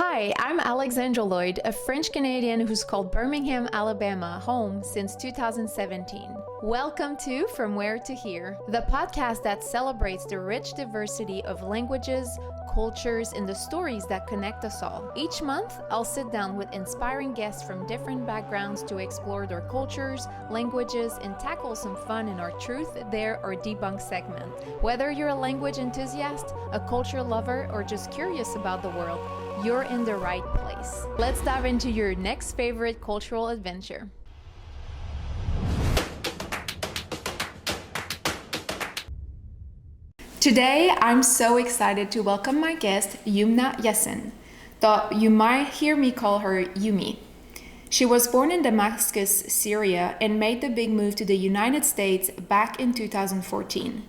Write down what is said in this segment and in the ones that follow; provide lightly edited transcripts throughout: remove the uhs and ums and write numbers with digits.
Hi, I'm Alexandra Lloyd, a French Canadian who's called Birmingham, Alabama home since 2017. Welcome to From Where to Here, the podcast that celebrates the rich diversity of languages, cultures, and the stories that connect us all. Each month, I'll sit down with inspiring guests from different backgrounds to explore their cultures, languages, and tackle some fun in our Truth, Dare, or Debunk segment. Whether you're a language enthusiast, a culture lover, or just curious about the world, you're in the right place. Let's dive into your next favorite cultural adventure. Today, I'm so excited to welcome my guest, Yumna Yassin, though you might hear me call her Yumi. She was born in Damascus, Syria, and made the big move to the United States back in 2014.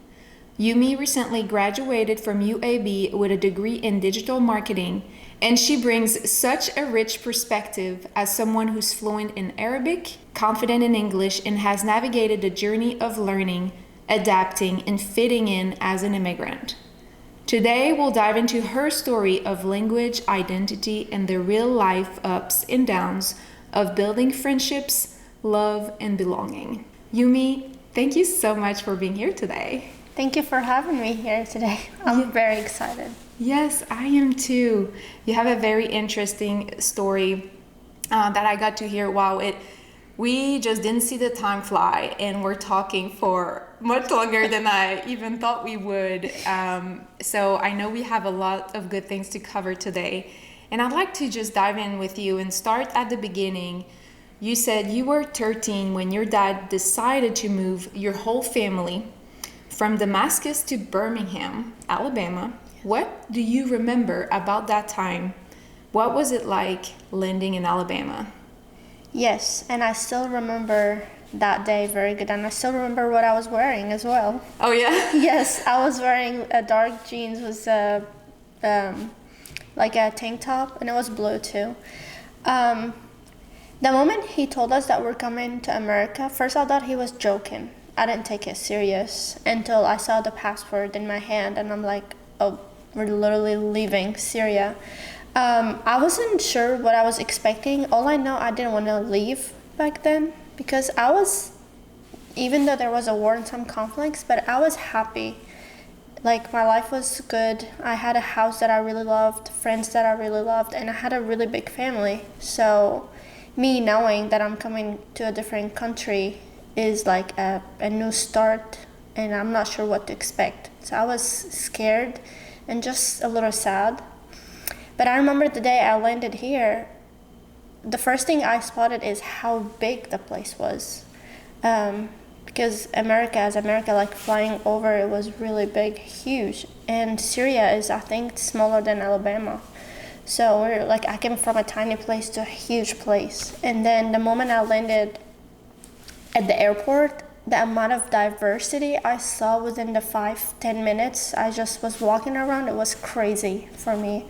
Yumi recently graduated from UAB with a degree in digital marketing, and she brings such a rich perspective as someone who's fluent in Arabic, confident in English, and has navigated the journey of learning, adapting, and fitting in as an immigrant. Today, we'll dive into her story of language, identity, and the real-life ups and downs of building friendships, love, and belonging. Yumi, thank you so much for being here today. Thank you for having me here today. I'm very excited. Yes, I am too. You have a very interesting story that I got to hear. Wow, we just didn't see the time fly, and we're talking for much longer than I even thought we would. So I know we have a lot of good things to cover today. And I'd like to just dive in with you and start at the beginning. You said you were 13 when your dad decided to move your whole family from Damascus to Birmingham, Alabama. What do you remember about that time? What was it like landing in Alabama? Yes, and I still remember that day very good, and I still remember what I was wearing as well. Oh yeah? Yes, I was wearing a dark jeans with like a tank top, and it was blue too. The moment he told us that we're coming to America, first I thought he was joking. I didn't take it serious until I saw the passport in my hand, and I'm like, oh, we're literally leaving Syria. I wasn't sure what I was expecting. All I know, I didn't want to leave back then because even though there was a war and some conflicts, but I was happy. Like, my life was good. I had a house that I really loved, friends that I really loved, and I had a really big family. So me knowing that I'm coming to a different country is like a new start, and I'm not sure what to expect. So I was scared and just a little sad. But I remember the day I landed here, the first thing I spotted is how big the place was. Because America, like flying over, it was really big, huge. And Syria is, I think, smaller than Alabama. So I came from a tiny place to a huge place. And then the moment I landed at the airport, the amount of diversity I saw within the 5-10 minutes I just was walking around, it was crazy for me.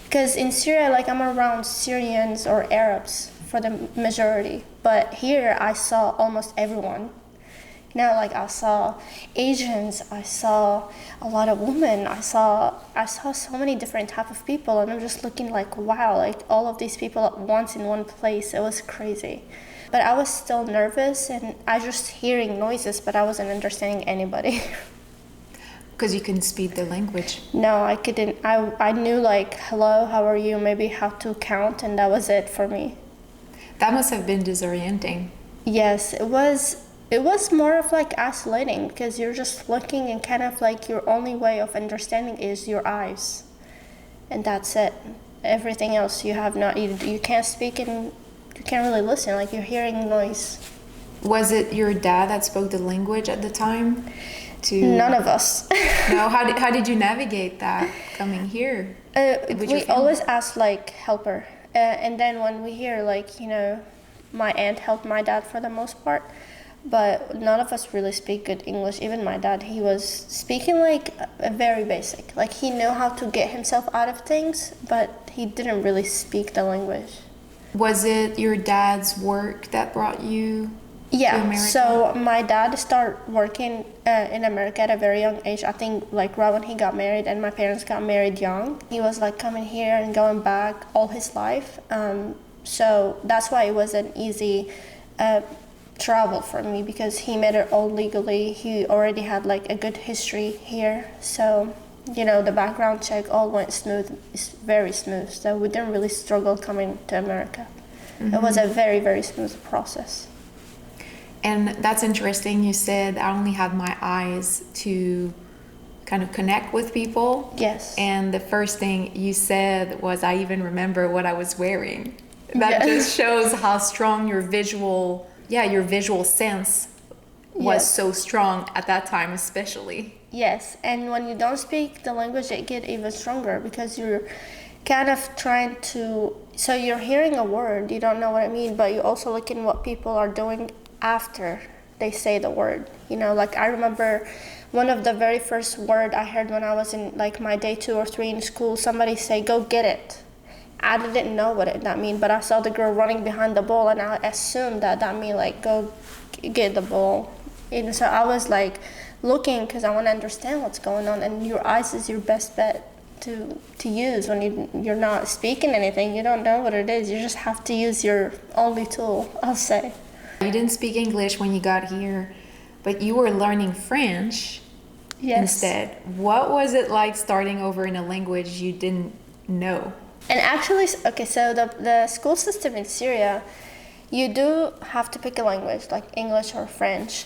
Because in Syria, like, I'm around Syrians or Arabs for the majority, but here I saw almost everyone. You know, like, I saw Asians, I saw a lot of women, I saw so many different type of people, and I'm just looking like, wow, like all of these people at once in one place. It was crazy. But I was still nervous, and I just hearing noises, but I wasn't understanding anybody. Because you couldn't speak the language. No, I couldn't. I knew, like, hello, how are you, maybe how to count, and that was it for me. That must have been disorienting. Yes, it was more of like isolating, because you're just looking, and kind of like your only way of understanding is your eyes. And that's it. Everything else you have not, you can't speak, and you can't really listen, like you're hearing noise. Was it your dad that spoke the language at the time? None of us. No, how did you navigate that coming here? We always ask like helper, and then when we hear, like, you know, my aunt helped my dad for the most part, but none of us really speak good English. Even my dad, he was speaking like a very basic, like he knew how to get himself out of things, but he didn't really speak the language. Was it your dad's work that brought you Yeah, America? so my dad started working in America at a very young age. I think like right when he got married, and my parents got married young. He was like coming here and going back all his life. So that's why it was an easy travel for me, because he made it all legally. He already had like a good history here. So, you know, the background check all went smooth. It's very smooth. So we didn't really struggle coming to America. It was a very, very smooth process. And that's interesting. You said I only had my eyes to kind of connect with people. Yes. And the first thing you said was, I even remember what I was wearing. That just shows how strong your visual sense was so strong at that time, especially. Yes, and when you don't speak the language, it gets even stronger, because you're kind of trying to, so you're hearing a word, you don't know what it means, but you're also looking what people are doing after they say the word. You know, like I remember one of the very first word I heard when I was in like my day 2 or 3 in school, somebody say, "Go get it." I didn't know what that mean, but I saw the girl running behind the ball, and I assumed that mean like go get the ball. And so I was like looking, because I want to understand what's going on, and your eyes is your best bet to use when you're not speaking anything. You don't know what it is. You just have to use your only tool, I'll say. You didn't speak English when you got here, but you were learning French instead. What was it like starting over in a language you didn't know? And actually, okay, so the school system in Syria, you do have to pick a language, like English or French.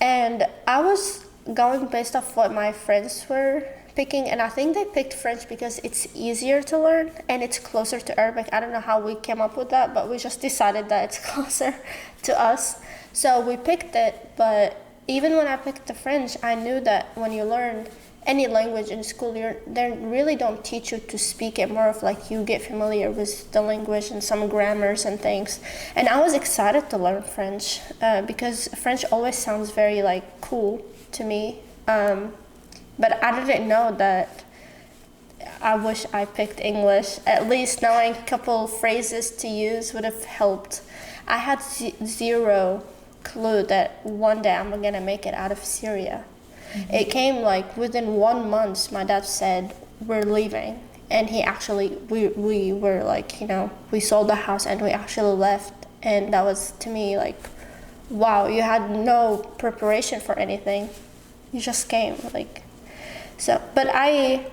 And I was going based off what my friends were picking, and I think they picked French because it's easier to learn and it's closer to Arabic. I don't know how we came up with that, but we just decided that it's closer to us. So we picked it, but even when I picked the French, I knew that when you learn any language in school, they really don't teach you to speak it, more of like you get familiar with the language and some grammars and things. And I was excited to learn French because French always sounds very like cool to me. But I didn't know that. I wish I picked English. At least knowing a couple phrases to use would have helped. I had zero clue that one day I'm gonna make it out of Syria. Mm-hmm. It came like within 1 month. My dad said we're leaving, and he actually we were like, you know, we sold the house and we actually left, and that was to me like, wow, you had no preparation for anything, you just came like. So, but I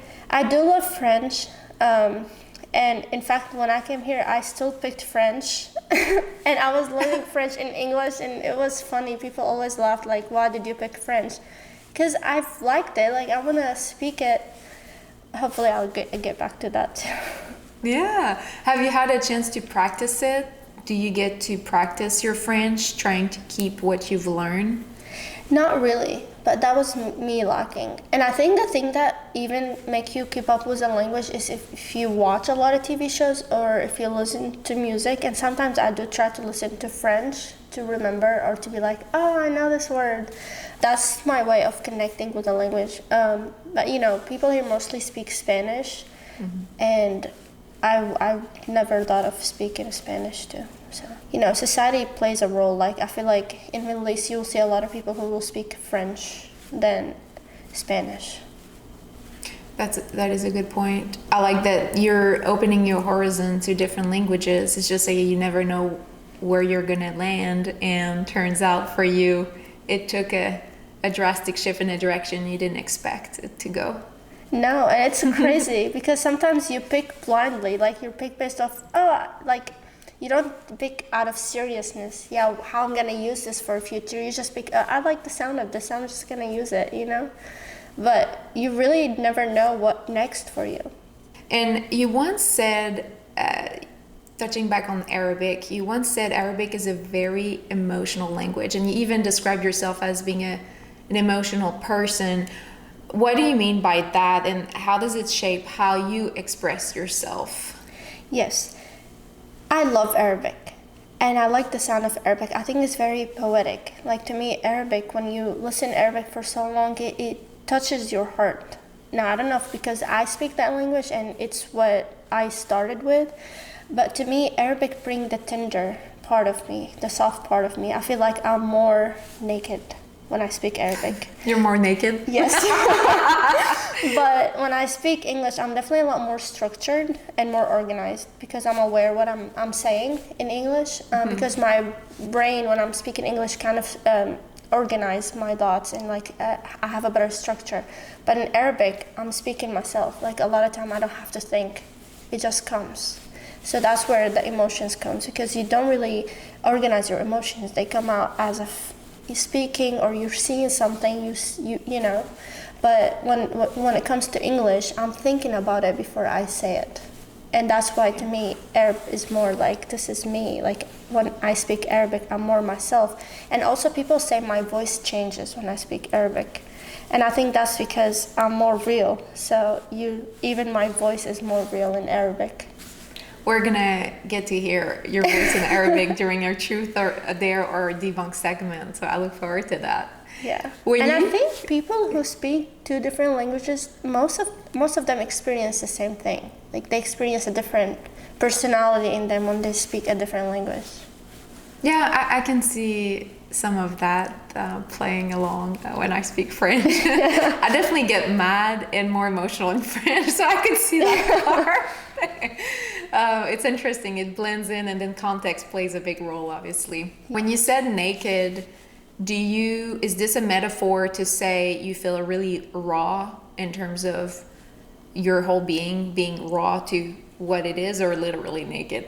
do love French, and in fact, when I came here, I still picked French, and I was learning French in English, and it was funny. People always laughed, like, "Why did you pick French?" Because I've liked it. Like, I want to speak it. Hopefully, I'll get back to that too. Yeah. Have you had a chance to practice it? Do you get to practice your French, trying to keep what you've learned? Not really, but that was me lacking. And I think the thing that even make you keep up with the language is if you watch a lot of TV shows or if you listen to music. And sometimes I do try to listen to French to remember, or to be like, oh, I know this word. That's my way of connecting with the language. But you know, people here mostly speak Spanish, and I never thought of speaking Spanish too. So, you know, society plays a role. Like, I feel like in Middle East, you'll see a lot of people who will speak French than Spanish. That is a good point. I like that you're opening your horizon to different languages. It's just like you never know where you're gonna land, and turns out for you, it took a drastic shift in a direction you didn't expect it to go. No, and it's crazy because sometimes you pick blindly. Like, you pick based off, you don't pick out of seriousness. Yeah, how I'm gonna use this for a future. You just pick, I like the sound of this, I'm just gonna use it, you know? But you really never know what next for you. And you once said, touching back on Arabic, you once said Arabic is a very emotional language, and you even described yourself as being an emotional person. What do you mean by that, and how does it shape how you express yourself? Yes. I love Arabic, and I like the sound of Arabic. I think it's very poetic. Like, to me, Arabic, when you listen Arabic for so long, it touches your heart. Now, I don't know if because I speak that language and it's what I started with, but to me, Arabic brings the tender part of me, the soft part of me. I feel like I'm more naked when I speak Arabic. You're more naked? Yes. But when I speak English, I'm definitely a lot more structured and more organized because I'm aware what I'm saying in English. Because my brain, when I'm speaking English, kind of organize my thoughts and like I have a better structure. But in Arabic, I'm speaking myself. Like a lot of time, I don't have to think; it just comes. So that's where the emotions comes because you don't really organize your emotions. They come out as if you're speaking or you're seeing something. You know. But when it comes to English, I'm thinking about it before I say it. And that's why to me, Arab is more like, this is me. Like when I speak Arabic, I'm more myself. And also people say my voice changes when I speak Arabic. And I think that's because I'm more real. So even my voice is more real in Arabic. We're gonna get to hear your voice in Arabic during your Truth or Dare or Debunk segment. So I look forward to that. Yeah. I think people who speak two different languages, most of them experience the same thing. Like they experience a different personality in them when they speak a different language. Yeah, I can see some of that playing along when I speak French. I definitely get mad and more emotional in French, so I can see that part. It's interesting. It blends in, and then context plays a big role, obviously. When you said naked, is this a metaphor to say you feel really raw in terms of your whole being raw to what it is, or literally naked?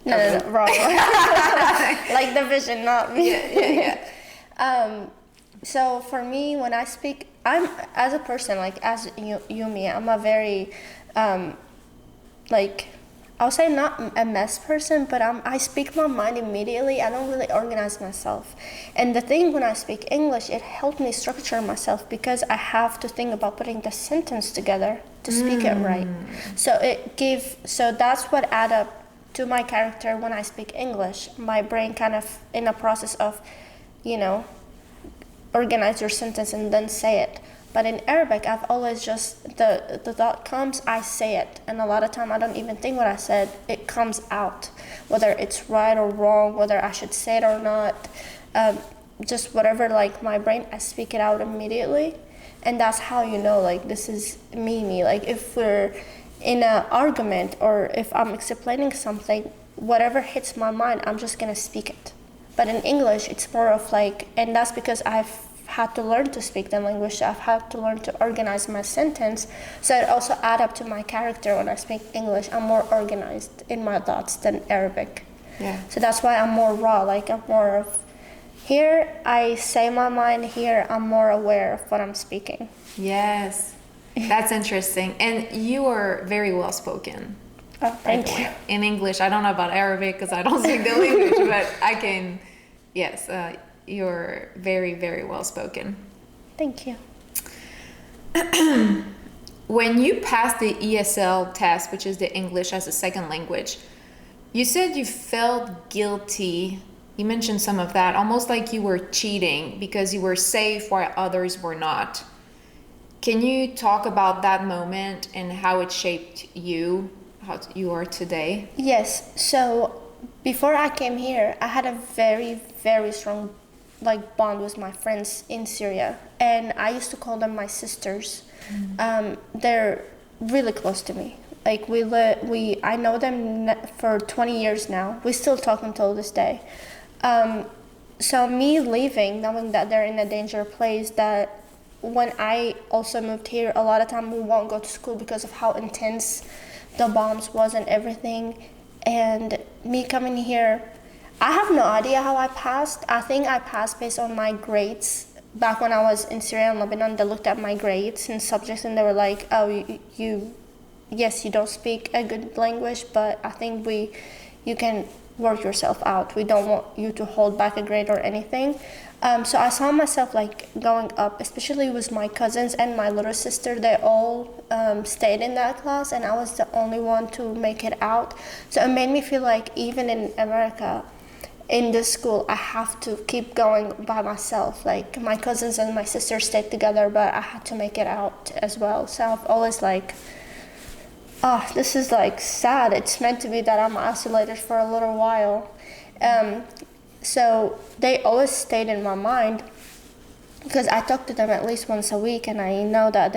No, raw. Like the vision, not me. Yeah. So for me, when I speak, I'm as a person, like as Yumi, I'm a very, like, I'll say not a mess person, but I speak my mind immediately. I don't really organize myself. And the thing when I speak English, it helped me structure myself because I have to think about putting the sentence together to speak it right. So that's what add up to my character when I speak English. My brain kind of in a process of, organize your sentence and then say it. But in Arabic, I've always just, the thought comes, I say it. And a lot of time I don't even think what I said, it comes out. Whether it's right or wrong, whether I should say it or not, just whatever, like my brain, I speak it out immediately. And that's how you know, like this is me. Like if we're in an argument or if I'm explaining something, whatever hits my mind, I'm just gonna speak it. But in English, it's more of like, and that's because I've had to learn to speak the language. I've had to learn to organize my sentence. So it also add up to my character when I speak English. I'm more organized in my thoughts than Arabic. Yeah. So that's why I'm more raw. Like I'm more of, here I say my mind, here I'm more aware of what I'm speaking. Yes. That's interesting. And you are very well spoken. Oh, thank you. In English, I don't know about Arabic because I don't speak the language, but I can, yes, you're very, very well spoken. Thank you. When you passed the ESL test, which is the English as a second language, you said you felt guilty. You mentioned some of that, almost like you were cheating because you were safe while others were not. Can you talk about that moment and how it shaped you, how you are today? Yes. So before I came here, I had a very, very strong bond with my friends in Syria, and I used to call them my sisters. They're really close to me. Like I know them for 20 years now. We still talk until this day. So me leaving, knowing that they're in a dangerous place, that when I also moved here, a lot of time we won't go to school because of how intense the bombs was and everything. And me coming here, I have no idea how I passed. I think I passed based on my grades. Back when I was in Syria and Lebanon, they looked at my grades and subjects and they were like, oh, yes, you don't speak a good language, but I think you can work yourself out. We don't want you to hold back a grade or anything. So I saw myself going up, especially with my cousins and my little sister. They all stayed in that class and I was the only one to make it out. So it made me feel like even in America, in this school, I have to keep going by myself. Like my cousins and my sister stayed together, but I had to make it out as well. So I've always this is sad. It's meant to be that I'm isolated for a little while. So they always stayed in my mind because I talk to them at least once a week, and I know that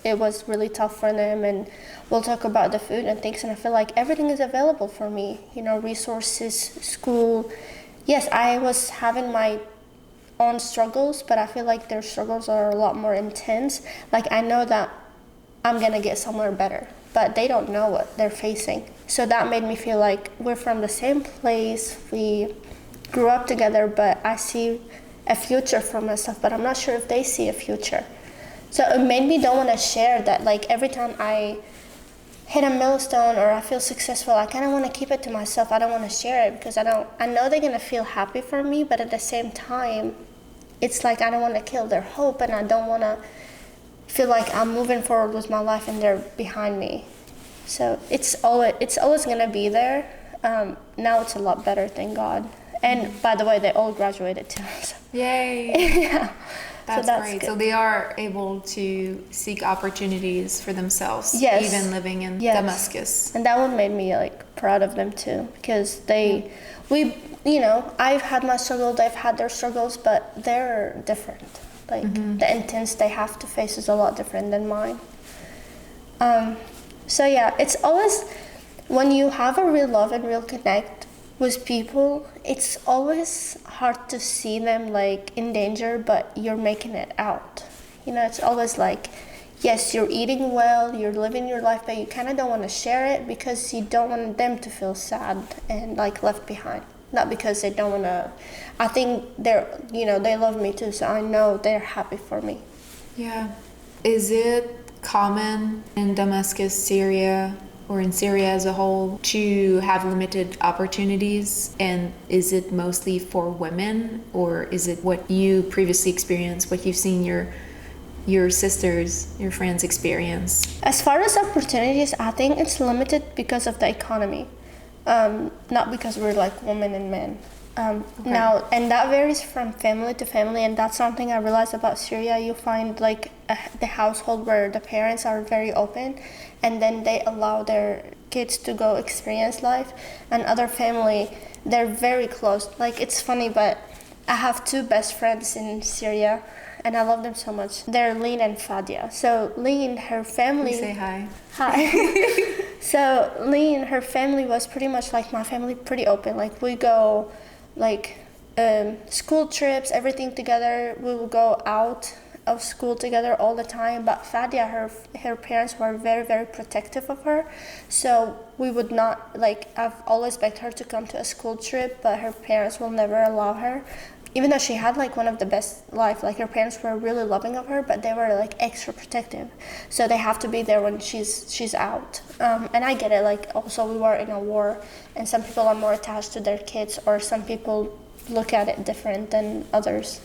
it was really tough for them, and we'll talk about the food and things, and I feel like everything is available for me, resources, school. Yes, I was having my own struggles, but I feel like their struggles are a lot more intense. Like, I know that I'm gonna get somewhere better, but they don't know what they're facing. So that made me feel like we're from the same place, we grew up together, but I see a future for myself, but I'm not sure if they see a future. So it made me don't want to share that. Like, every time I hit a milestone or I feel successful, I kind of want to keep it to myself. I don't want to share it because I know they're going to feel happy for me, but at the same time, it's like I don't want to kill their hope, and I don't want to feel like I'm moving forward with my life and they're behind me. So it's always going to be there. Now it's a lot better, thank God. And by the way, they all graduated too. So. Yay! Yeah. That's great. Good. So they are able to seek opportunities for themselves, yes. even living in Damascus. And that one made me proud of them too, because I've had my struggles, they've had their struggles, but they're different. The intense they have to face is a lot different than mine. So yeah, it's always, when you have a real love and real connect with people, it's always hard to see them in danger, but you're making it out. It's always yes, you're eating well, you're living your life, but you kind of don't want to share it because you don't want them to feel sad and left behind. Not because they don't want to. I think they love me too, so I know they're happy for me. Yeah. Is it common in Damascus, Syria, or in Syria as a whole, to have limited opportunities? And is it mostly for women, or is it what you previously experienced, what you've seen your sisters, your friends experience? As far as opportunities, I think it's limited because of the economy, not because we're women and men. Okay. Now, and that varies from family to family, and that's something I realized about Syria. You find the household where the parents are very open, and then they allow their kids to go experience life, and other family, they're very close. It's funny, but I have two best friends in Syria, and I love them so much. They're Lynn and Fadia. So Lynn, her family... Say hi. Hi. So Lynn, her family was pretty much like my family, pretty open. We go... school trips, everything together. We will go out of school together all the time. But Fadia, her parents were very, very protective of her. So we would not, I've always begged her to come to a school trip, but her parents will never allow her. Even though she had one of the best life, her parents were really loving of her, but they were extra protective. So they have to be there when she's out. And I get it, also we were in a war, and some people are more attached to their kids, or some people look at it different than others.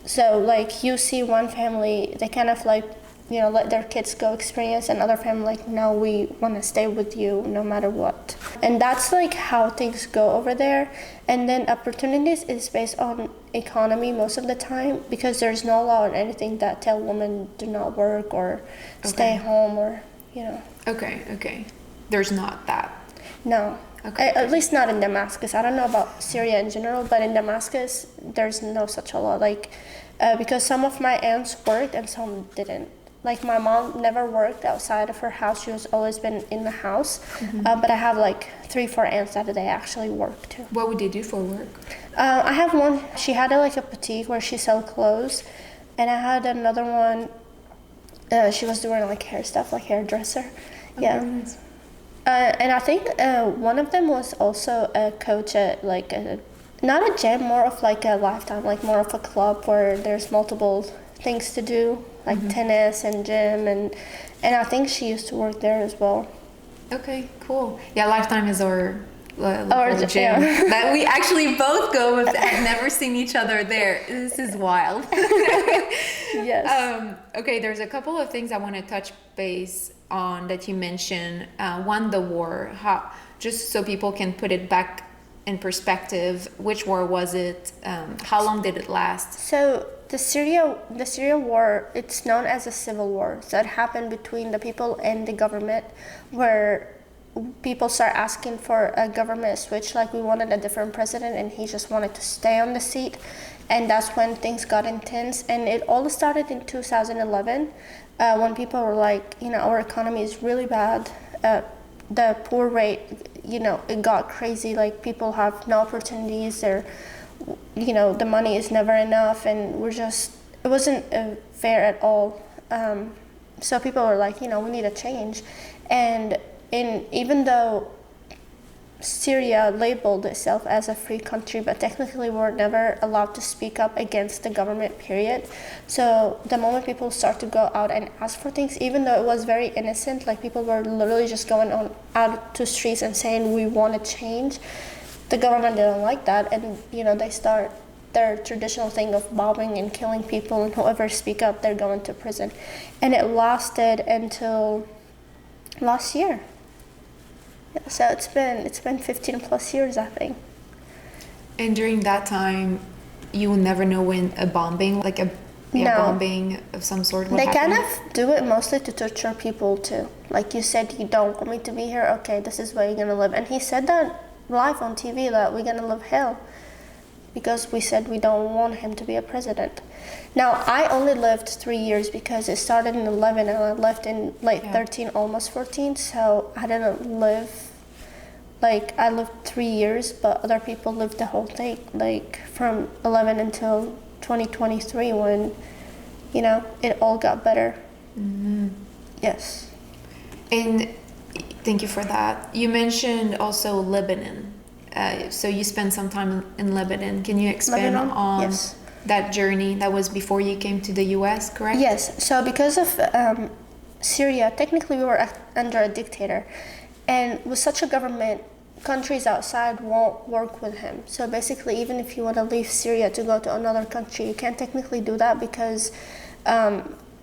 So you see one family, they kind of let their kids go experience, and other family no, we want to stay with you no matter what. And that's how things go over there. And then opportunities is based on economy most of the time, because there's no law or anything that tell women do not work or stay home, or Okay. There's not that. No. Okay. At least not in Damascus. I don't know about Syria in general, but in Damascus there's no such a law. Because some of my aunts worked and some didn't. My mom never worked outside of her house. She was always been in the house. But I have 3-4 aunts that they actually work too. What would they do for work? I have one. She had a boutique where she sell clothes, and I had another one. She was doing hair stuff, hairdresser. Yeah. Nice. And I think one of them was also a coach at not a gym, more of a lifetime, more of a club where there's multiple things to do, tennis and gym, and I think she used to work there as well. Okay, cool. Yeah, Lifetime is our gym that we actually both go with. I've never seen each other there. This is wild. Yes. Okay, there's a couple of things I want to touch base on that you mentioned. One, the war. Just so people can put it back in perspective, which war was it? How long did it last? So the Syria war, it's known as a civil war. So it happened between the people and the government, where people start asking for a government switch, like we wanted a different president and he just wanted to stay on the seat. And that's when things got intense. And it all started in 2011 when people were like, our economy is really bad. The poor rate, it got crazy. Like people have no opportunities, or, the money is never enough. And it wasn't fair at all. So people were like, we need a change. And even though Syria labeled itself as a free country, but technically we were never allowed to speak up against the government, period. So the moment people start to go out and ask for things, even though it was very innocent, like people were literally just going out to streets and saying we want to change, the government didn't like that, and they start their traditional thing of bombing and killing people, and whoever speak up, they're going to prison. And it lasted until last year. Yeah, so it's been 15 plus years, I think. And during that time, you will never know when a bombing, like a bombing of some sort would happen? They kind of do it mostly to torture people too. Like you said, you don't want me to be here, okay, this is where you're gonna live. And he said that live on TV, that we're gonna live hell, because we said we don't want him to be a president. Now, I only lived 3 years because it started in 11 and I left in late 13, almost 14. So I didn't live, I lived 3 years, but other people lived the whole thing, like from 11 until 2023 when, it all got better. Mm-hmm. Yes. And thank you for that. You mentioned also Lebanon. So you spent some time in Lebanon. Can you expand on that journey? That was before you came to the U.S., correct? Yes. So because of Syria, technically we were under a dictator. And with such a government, countries outside won't work with him. So basically, even if you want to leave Syria to go to another country, you can't technically do that because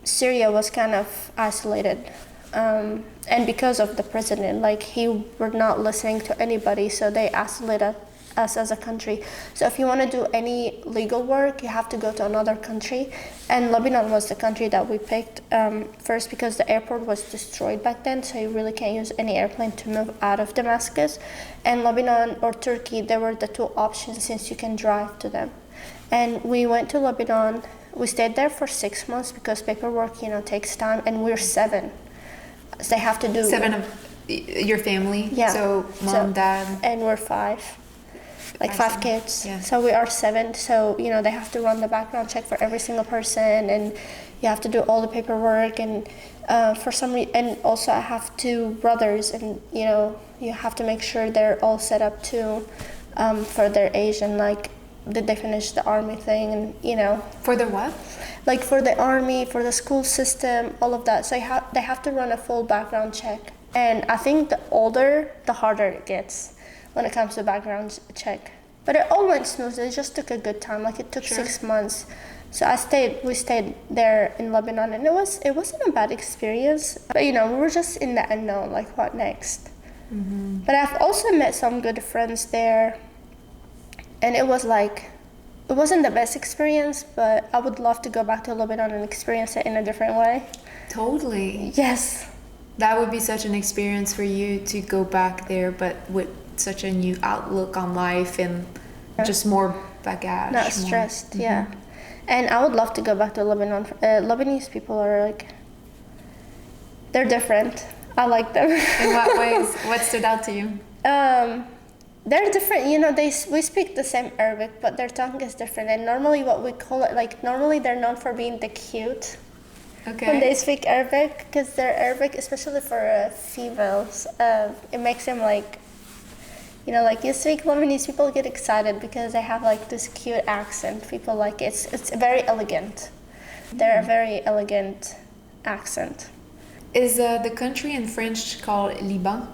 Syria was kind of isolated. And because of the president, he were not listening to anybody, so they isolated us as a country. So if you want to do any legal work, you have to go to another country. And Lebanon was the country that we picked first because the airport was destroyed back then, so you really can't use any airplane to move out of Damascus. And Lebanon or Turkey, they were the two options since you can drive to them. And we went to Lebanon. We stayed there for 6 months because paperwork, takes time, and we're 7. So they have to do 7 of your family? Yeah. So mom, dad? And we're 5. 5 kids. Yeah. So we are 7. So, they have to run the background check for every single person, and you have to do all the paperwork. And for some reason, and also I have 2 brothers, and, you have to make sure they're all set up too for their age, and did they finish the army thing, and, For the what? For the army, for the school system, all of that. So they have to run a full background check. And I think the older, the harder it gets when it comes to background check. But it all went smoothly. It just took a good time. It took 6 months. So we stayed there in Lebanon, and it wasn't a bad experience. But we were just in the unknown, what next? Mm-hmm. But I've also met some good friends there, and it wasn't the best experience, but I would love to go back to Lebanon and experience it in a different way. Totally. Yes. That would be such an experience for you to go back there, but with such a new outlook on life and just more bagage. Not stressed, yeah. And I would love to go back to Lebanon. Lebanese people are they're different. I like them. In what ways? What stood out to you? They're different, we speak the same Arabic, but their tongue is different. And normally what we call it, normally they're known for being the cute. Okay. When they speak Arabic, because their Arabic, especially for females, it makes them you speak Lebanese, people get excited because they have this cute accent. People like it. It's very elegant. They're a very elegant accent. Is the country in French called Liban?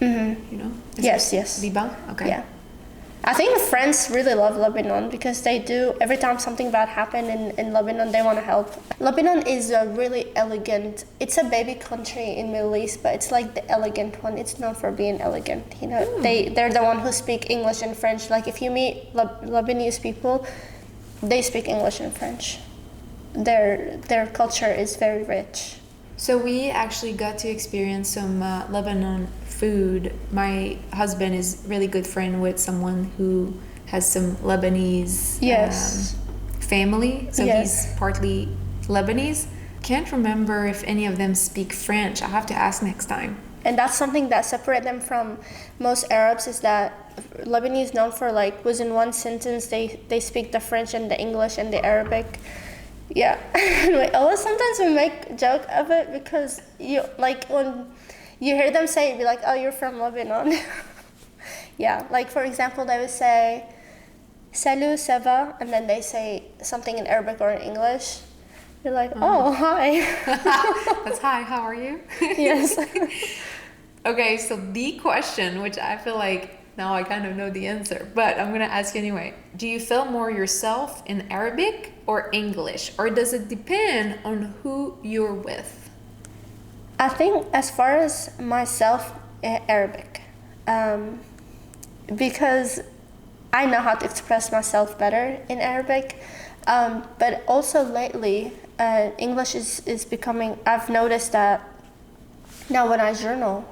Mm-hmm. Yes. Liban? Okay. Yeah. I think friends really love Lebanon because they do, every time something bad happens in Lebanon, they want to help. Lebanon is a really elegant, it's a baby country in Middle East, but it's the elegant one. It's known for being elegant. They're the one who speak English and French. If you meet Lebanese people, they speak English and French. Their culture is very rich. So we actually got to experience some Lebanon food. My husband is really good friend with someone who has some Lebanese Yes. family. So Yes. he's partly Lebanese. Can't remember if any of them speak French. I'll have to ask next time. And that's something that separates them from most Arabs, is that Lebanese known for like within one sentence they speak the French and the English and the Arabic. Yeah. We always sometimes we make joke of it because you like when you hear them say it, be like, oh, you're from Lebanon. Yeah. Like for example, they would say salut, ça va, and then they say something in Arabic or in English. You're like, oh, hi. That's hi, how are you? Yes. Okay, so the question, which I feel like now I kind of know the answer, but I'm gonna ask you anyway. Do you feel more yourself in Arabic or English, or does it depend on who you're with? I think as far as myself, Arabic, because I know how to express myself better in Arabic, but also lately, English is becoming. I've noticed that now when I journal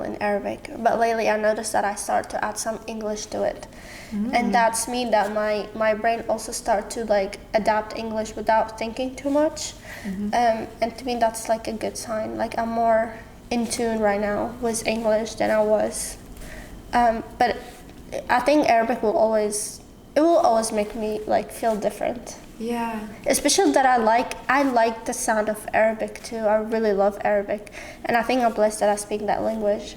in Arabic, but lately I noticed that I start to add some English to it, and that's mean that my brain also start to like adapt English without thinking too much, and to me that's like a good sign. Like I'm more in tune right now with English than I was, but I think Arabic will always make me like feel different. Yeah. Especially that I like the sound of Arabic too. I really love Arabic, and I think I'm blessed that I speak that language,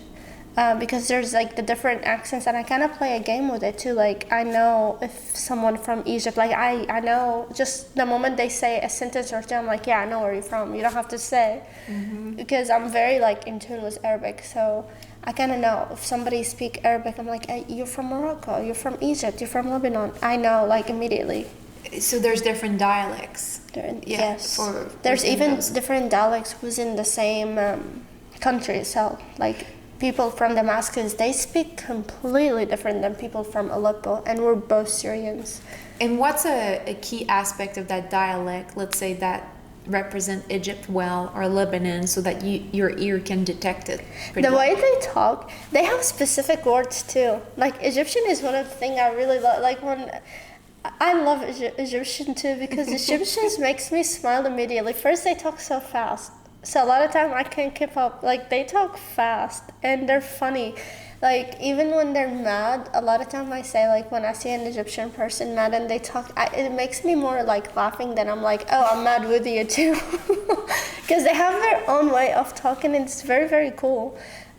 because there's like the different accents, and I kind of play a game with it too. Like I know if someone from Egypt, like I know just the moment they say a sentence or two, I'm like, yeah, I know where you're from. You don't have to say, because I'm very like in tune with Arabic, so I kind of know if somebody speak Arabic. I'm like, hey, you're from Morocco, you're from Egypt, you're from Lebanon. I know like immediately. So there's different dialects. Yes. There's even different dialects within the same country itself. Like people from Damascus, they speak completely different than people from Aleppo, and we're both Syrians. And what's a key aspect of that dialect, let's say, that represent Egypt well or Lebanon, so that your ear can detect it? The way they talk, they have specific words too. Like Egyptian is one of the things I really love. Like when I love Egyptian too, because Egyptians makes me smile immediately. First, they talk so fast, so a lot of time I can't keep up. Like they talk fast and they're funny. Like even when they're mad, a lot of time I say like when I see an Egyptian person mad and they talk, it makes me more like laughing than I'm like, oh, I'm mad with you too, because they have their own way of talking, and it's very very cool.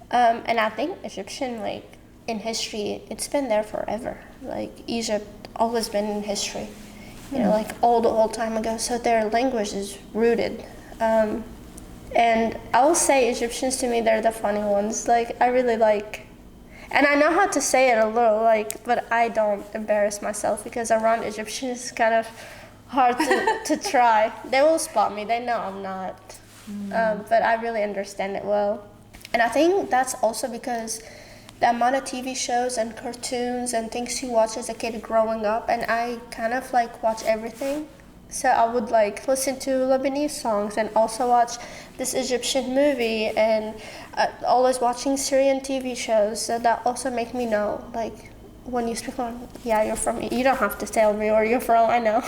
And I think Egyptian, like in history, it's been there forever. Like Egypt always been in history, you know, like old time ago. So their language is rooted. And I will say Egyptians, to me, they're the funny ones. Like I really like, and I know how to say it a little, like, but I don't embarrass myself, because around Egyptians it's kind of hard to try. They will spot me. They know I'm not, but I really understand it well. And I think that's also because the amount of TV shows and cartoons and things you watch as a kid growing up, and I kind of like watch everything. So I would like listen to Lebanese songs and also watch this Egyptian movie, and always watching Syrian TV shows. So that also make me know, like when you speak on, yeah, you're from, you don't have to tell me where you're from, I know.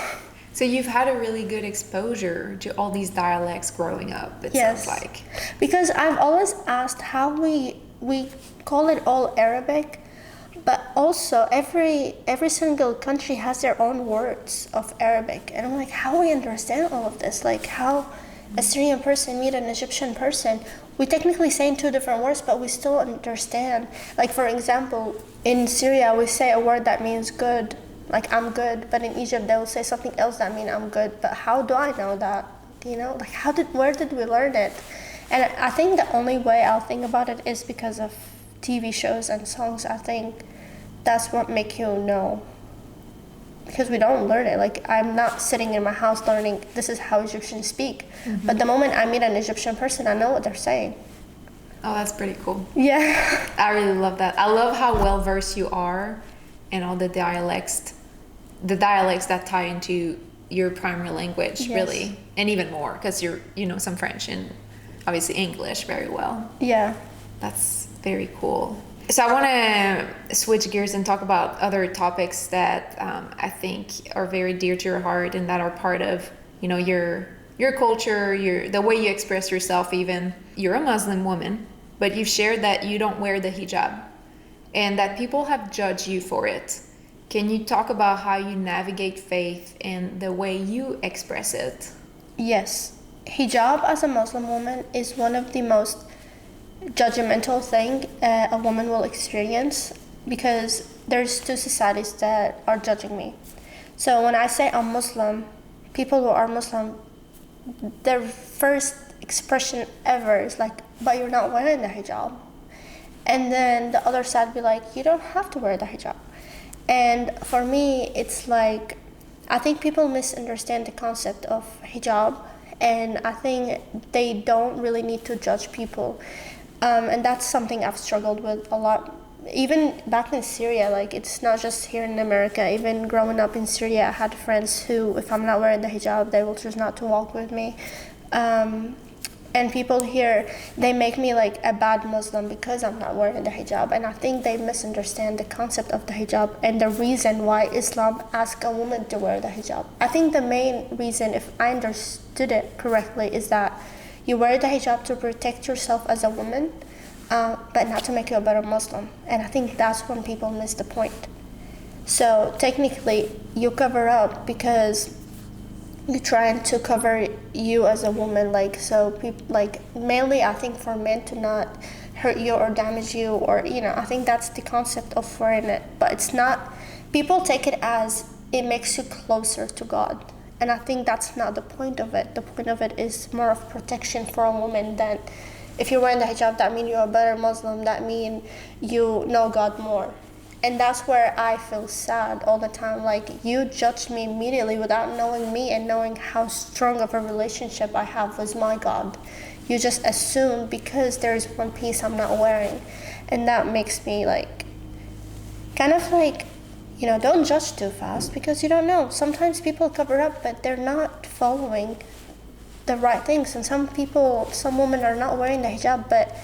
So you've had a really good exposure to all these dialects growing up, it sounds like. Because I've always asked how we call it all Arabic, but also every single country has their own words of Arabic, and I'm like, how we understand all of this? Like how a Syrian person meet an Egyptian person, we technically say in two different words, but we still understand. Like for example, in Syria we say a word that means good, like I'm good, but in Egypt they will say something else that means I'm good. But how do I know that? You know, like where did we learn it? And I think the only way I'll think about it is because of TV shows and songs. I think that's what make you know, because we don't learn it. Like I'm not sitting in my house learning this is how Egyptians speak, but the moment I meet an Egyptian person, I know what they're saying. Oh, that's pretty cool. Yeah. I really love that. I love how well versed you are in all the dialects that tie into your primary language, really, and even more because you know some French and obviously English very well. Yeah. That's very cool. So I want to switch gears and talk about other topics that I think are very dear to your heart and that are part of, you know, your culture, the way you express yourself. Even you're a Muslim woman, but you've shared that you don't wear the hijab and that people have judged you for it. Can you talk about how you navigate faith and the way you express it? Yes. Hijab as a Muslim woman is one of the most judgmental thing a woman will experience, because there's two societies that are judging me. So when I say I'm Muslim, people who are Muslim, their first expression ever is like, but you're not wearing the hijab. And then the other side be like, you don't have to wear the hijab. And for me, it's like, I think people misunderstand the concept of hijab, and I think they don't really need to judge people. And that's something I've struggled with a lot. Even back in Syria, like, it's not just here in America. Even growing up in Syria, I had friends who, if I'm not wearing the hijab, they will choose not to walk with me. And people here, they make me like a bad Muslim because I'm not wearing the hijab. And I think they misunderstand the concept of the hijab and the reason why Islam asks a woman to wear the hijab. I think the main reason, if I understood it correctly, is that you wear the hijab to protect yourself as a woman, but not to make you a better Muslim. And I think that's when people miss the point. So technically, you cover up because you're trying to cover you as a woman, like, so people, like, mainly I think for men to not hurt you or damage you, or, you know, I think that's the concept of wearing it. But it's not, people take it as it makes you closer to God. And I think that's not the point of it. The point of it is more of protection for a woman than, if you're wearing the hijab, that means you're a better Muslim, that means you know God more. And that's where I feel sad all the time. Like, you judge me immediately without knowing me and knowing how strong of a relationship I have with my God. You just assume because there's one piece I'm not wearing. And that makes me like, kind of like, you know, don't judge too fast because you don't know. Sometimes people cover up, but they're not following the right things. And some women are not wearing the hijab, but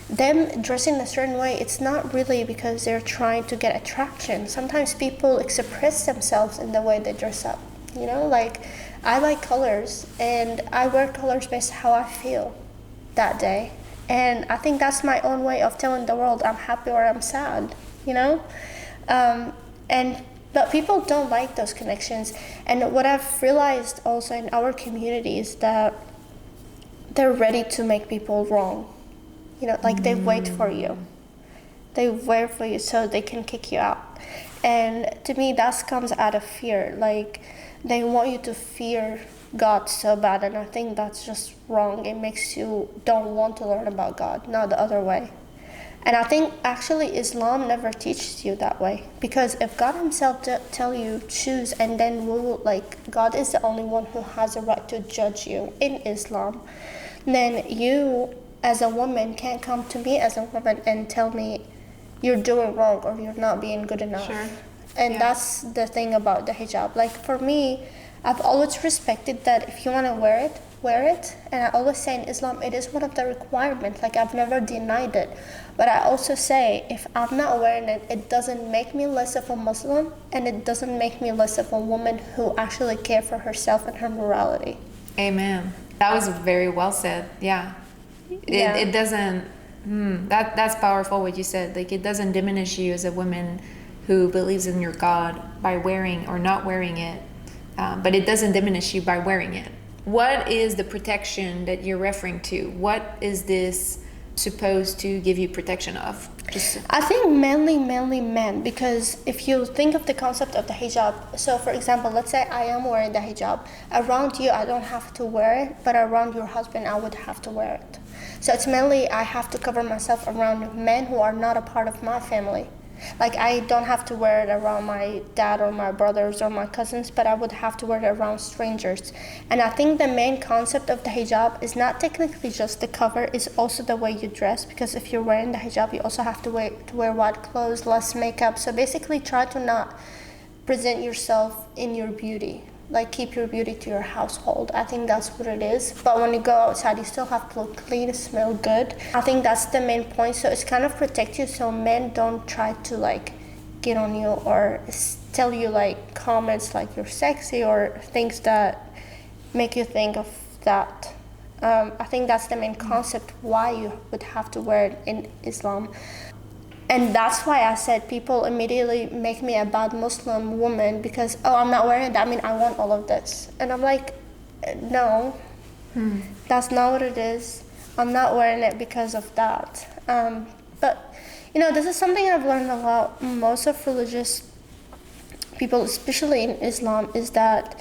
them dressing a certain way, it's not really because they're trying to get attraction. Sometimes people express themselves in the way they dress up. You know, like, I like colors, and I wear colors based how I feel that day. And I think that's my own way of telling the world I'm happy or I'm sad, you know? But people don't like those connections. And what I've realized also in our community is that they're ready to make people wrong. You know, like, they wait for you. They wait for you so they can kick you out. And to me, that comes out of fear. Like, they want you to fear God so bad, and I think that's just wrong. It makes you don't want to learn about God, not the other way. And I think actually Islam never teaches you that way, because if God himself tell you choose, and then God is the only one who has a right to judge you in Islam, then you as a woman can't come to me as a woman and tell me you're doing wrong or you're not being good enough. Sure. And that's the thing about the hijab. Like, for me, I've always respected that if you want to wear it, wear it. And I always say in Islam, it is one of the requirements. Like, I've never denied it. But I also say, if I'm not wearing it, it doesn't make me less of a Muslim, and it doesn't make me less of a woman who actually care for herself and her morality. Amen. That was very well said. Yeah. It doesn't, that's powerful what you said. Like, it doesn't diminish you as a woman who believes in your God by wearing or not wearing it, but it doesn't diminish you by wearing it. What is the protection that you're referring to? What is this supposed to give you protection of? I think mainly men, because if you think of the concept of the hijab, so for example, let's say I am wearing the hijab. Around you, I don't have to wear it, but around your husband, I would have to wear it. So it's mainly I have to cover myself around men who are not a part of my family. Like, I don't have to wear it around my dad or my brothers or my cousins, but I would have to wear it around strangers. And I think the main concept of the hijab is not technically just the cover, it's also the way you dress, because if you're wearing the hijab, you also have to wear white clothes, less makeup. So basically try to not present yourself in your beauty. like keep your beauty to your household. I think that's what it is. But when you go outside, you still have to look clean, smell good. I think that's the main point. So it's kind of protect you so men don't try to like get on you or tell you like comments like you're sexy or things that make you think of that. I think that's the main concept why you would have to wear it in Islam. And that's why I said people immediately make me a bad Muslim woman because, oh, I'm not wearing that. I mean, I want all of this. And I'm like, no, that's not what it is. I'm not wearing it because of that. But, you know, this is something I've learned a lot. Most of religious people, especially in Islam, is that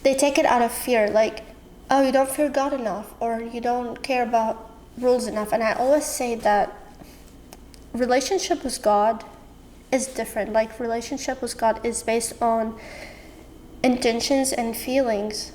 they take it out of fear. Like, oh, you don't fear God enough or you don't care about rules enough. And I always say that relationship with God is different. Like relationship with God is based on intentions and feelings,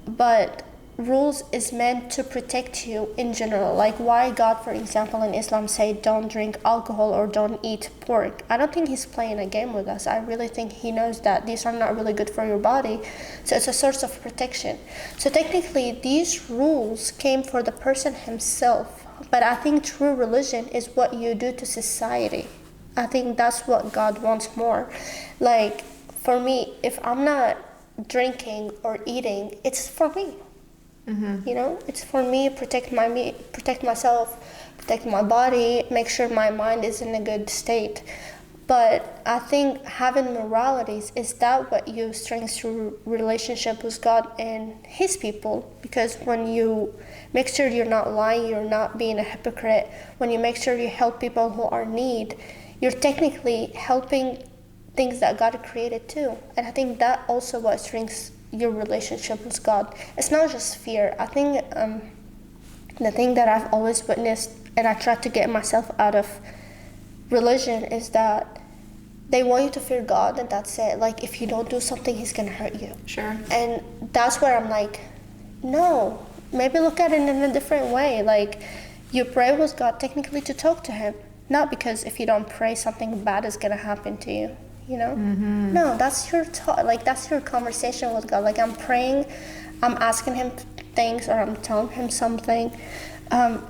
but rules is meant to protect you in general. Like why God, for example, in Islam say don't drink alcohol or don't eat pork. I don't think he's playing a game with us. I really think he knows that these are not really good for your body. So it's a source of protection. So technically these rules came for the person himself. But I think true religion is what you do to society. I think that's what God wants more. Like, for me, if I'm not drinking or eating, it's for me. You know, it's for me, protect myself, protect my body, make sure my mind is in a good state. But I think having moralities, is that what you strengthen your relationship with God and his people? Because when you make sure you're not lying, you're not being a hypocrite, when you make sure you help people who are in need, you're technically helping things that God created too. And I think that also what strengthens your relationship with God. It's not just fear. I think the thing that I've always witnessed, and I try to get myself out of religion, is that they want you to fear God and that's it. Like if you don't do something, he's gonna hurt you. Sure. And that's where I'm like, no, maybe look at it in a different way. Like you pray with God technically to talk to him, not because if you don't pray something bad is gonna happen to you, you know? No, that's your that's your conversation with God. Like I'm praying, I'm asking him things or I'm telling him something.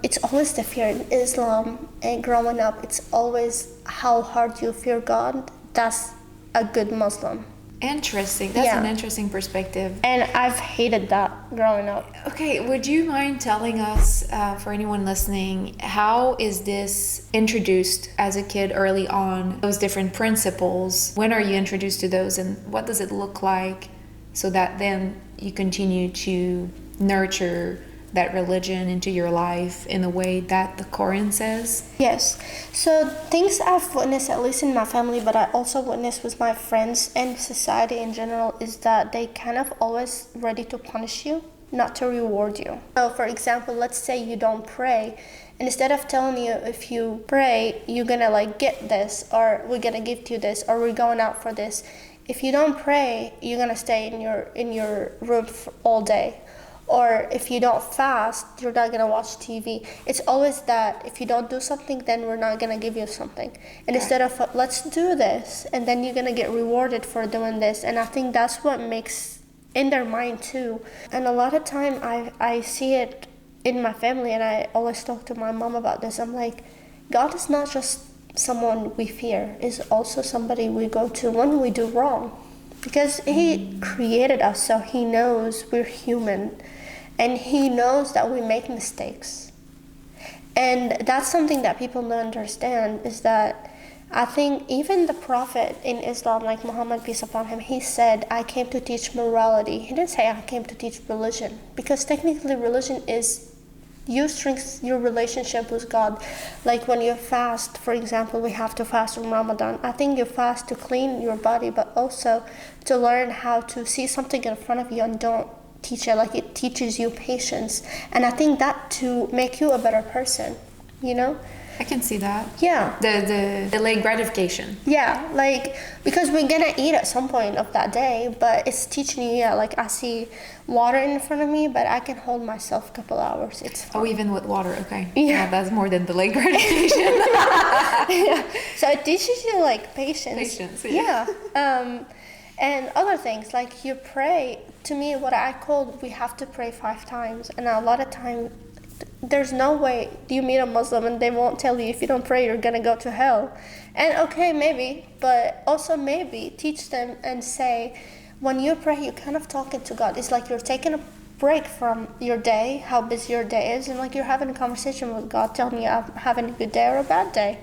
It's always the fear in Islam and growing up. It's always how hard you fear God. That's a good Muslim. Interesting. That's an interesting perspective. And I've hated that growing up. Okay, would you mind telling us, for anyone listening, how is this introduced as a kid early on? Those different principles. When are you introduced to those, and what does it look like, so that then you continue to nurture that religion into your life in the way that the Quran says? Yes. So things I've witnessed, at least in my family, but I also witnessed with my friends and society in general, is that they kind of always ready to punish you, not to reward you. So for example, let's say you don't pray, and instead of telling you if you pray, you're gonna like get this, or we're gonna give you this, or we're going out for this. If you don't pray, you're gonna stay in your room all day. Or if you don't fast, you're not going to watch TV. It's always that if you don't do something, then we're not going to give you something. And instead of, let's do this, and then you're going to get rewarded for doing this. And I think that's what makes in their mind too. And a lot of time I see it in my family, and I always talk to my mom about this. I'm like, God is not just someone we fear. Is also somebody we go to when we do wrong. Because he created us, so he knows we're human. And he knows that we make mistakes. And that's something that people don't understand, is that I think even the Prophet in Islam, like Muhammad, peace upon him, he said, I came to teach morality. He didn't say I came to teach religion. Because technically religion is you strengthen your relationship with God. Like when you fast, for example, we have to fast in Ramadan. I think you fast to clean your body, but also to learn how to see something in front of you and don't teach it. Like it teaches you patience. And I think that to make you a better person, you know? I can see that. Yeah. The delayed gratification. Yeah, like, because we're gonna eat at some point of that day, but it's teaching you, like I see water in front of me, but I can hold myself a couple hours. It's fine. Oh, even with water, okay. Yeah. That's more than delayed gratification. Yeah. So it teaches you like patience. Patience, yeah. And other things, like you pray, to me, what I called, we have to pray 5 times. And a lot of time, there's no way you meet a Muslim and they won't tell you if you don't pray, you're going to go to hell. And okay, maybe, but also maybe teach them and say, when you pray, you're kind of talking to God. It's like you're taking a break from your day, how busy your day is, and like you're having a conversation with God, telling you I'm having a good day or a bad day.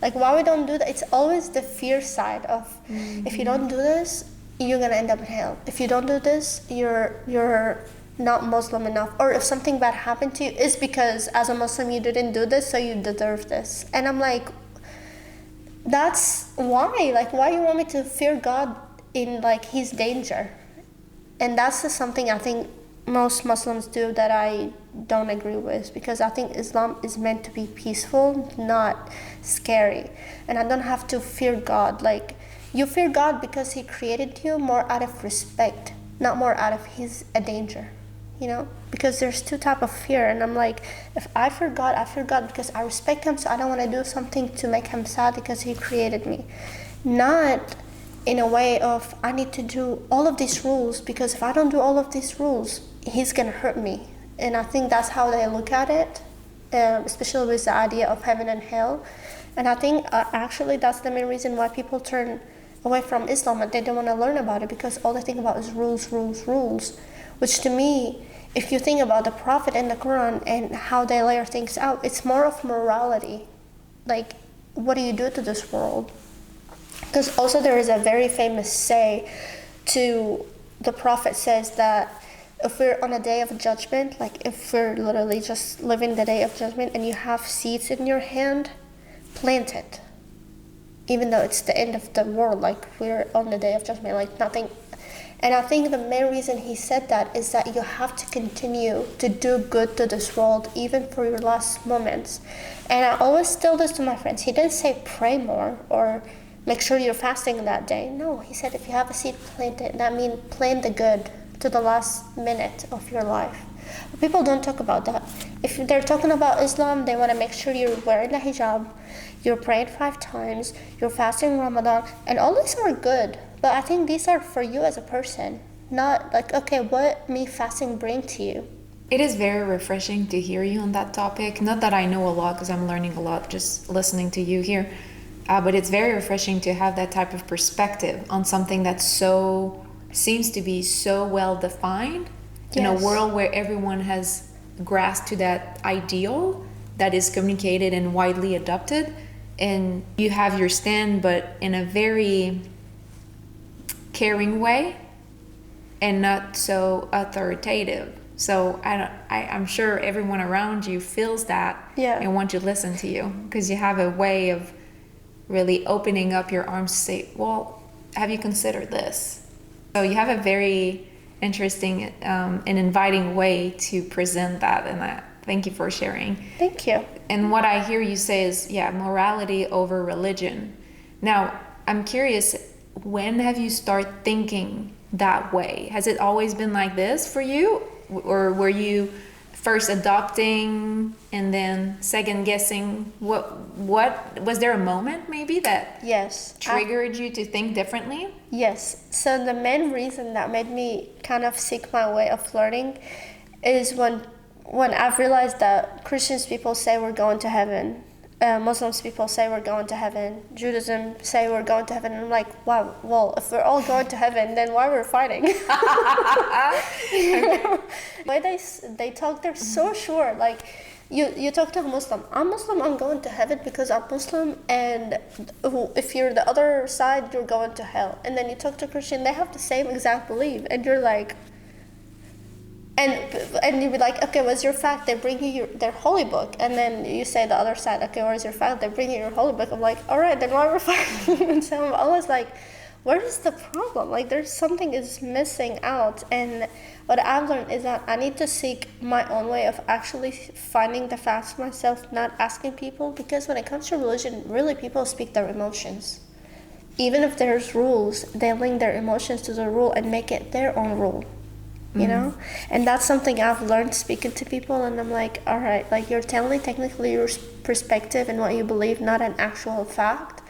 Like, why we don't do that? It's always the fear side of, if you don't do this, you're gonna end up in hell. If you don't do this, you're not Muslim enough. Or if something bad happened to you, it's because as a Muslim you didn't do this, so you deserve this. And I'm like, that's why. Like, why you want me to fear God in like His danger? And that's just something I think most Muslims do that I don't agree with, because I think Islam is meant to be peaceful, not scary. And I don't have to fear God. Like, you fear God because He created you more out of respect, not more out of He's a danger, you know? Because there's 2 types of fear, and I'm like, if I fear God because I respect Him, so I don't want to do something to make Him sad because He created me. Not in a way of, I need to do all of these rules, because if I don't do all of these rules, He's gonna hurt me. And I think that's how they look at it, especially with the idea of heaven and hell. And I think actually that's the main reason why people turn away from Islam, and they don't want to learn about it, because all they think about is rules, rules, rules. Which to me, if you think about the Prophet and the Quran and how they layer things out, it's more of morality. Like, what do you do to this world? Because also there is a very famous say to the Prophet says that if we're on a day of judgment, like if we're literally just living the day of judgment and you have seeds in your hand, plant it. Even though it's the end of the world, like we're on the day of judgment, like nothing. And I think the main reason he said that is that you have to continue to do good to this world, even for your last moments. And I always tell this to my friends. He didn't say pray more or make sure you're fasting that day. No, he said if you have a seed, plant it. That means plant the good to the last minute of your life. But people don't talk about that. If they're talking about Islam, they want to make sure you're wearing the hijab, you're praying 5 times, you're fasting Ramadan, and all these are good. But I think these are for you as a person, not like, okay, what me fasting bring to you? It is very refreshing to hear you on that topic. Not that I know a lot, because I'm learning a lot just listening to you here. But it's very refreshing to have that type of perspective on something that seems to be so well defined. Yes. In a world where everyone has grasped to that ideal that is communicated and widely adopted, and you have your stand, but in a very caring way and not so authoritative. So I'm sure everyone around you feels that, yeah, and want to listen to you, because you have a way of really opening up your arms to say, well, have you considered this? So you have a very interesting and inviting way to present that, and I thank you for sharing. Thank you. And what I hear you say is, morality over religion. Now, I'm curious, when have you started thinking that way? Has it always been like this for you? Or were you first adopting and then second guessing? What was there a moment maybe that triggered you to think differently? Yes. So the main reason that made me kind of seek my way of learning is when I've realized that Christians people say we're going to heaven, Muslims people say we're going to heaven, Judaism say we're going to heaven, and I'm like, wow, well, if we're all going to heaven, then why we're fighting? The way they talk, they're so sure. Like, you talk to a Muslim, I'm going to heaven because I'm Muslim, and if you're the other side, you're going to hell. And then you talk to a Christian, they have the same exact belief, and you're like, and you'd be like, okay, what's your fact? They bring you their holy book. And then you say the other side, okay, where's your fact? They bring you your holy book. I'm like, all right, then why we're fighting? And so I'm always like, where is the problem? Like, there's something is missing out. And what I've learned is that I need to seek my own way of actually finding the facts myself, not asking people. Because when it comes to religion, really people speak their emotions. Even if there's rules, they link their emotions to the rule and make it their own rule. You know, and that's something I've learned speaking to people, and I'm like, all right, like you're telling technically your perspective and what you believe, not an actual fact,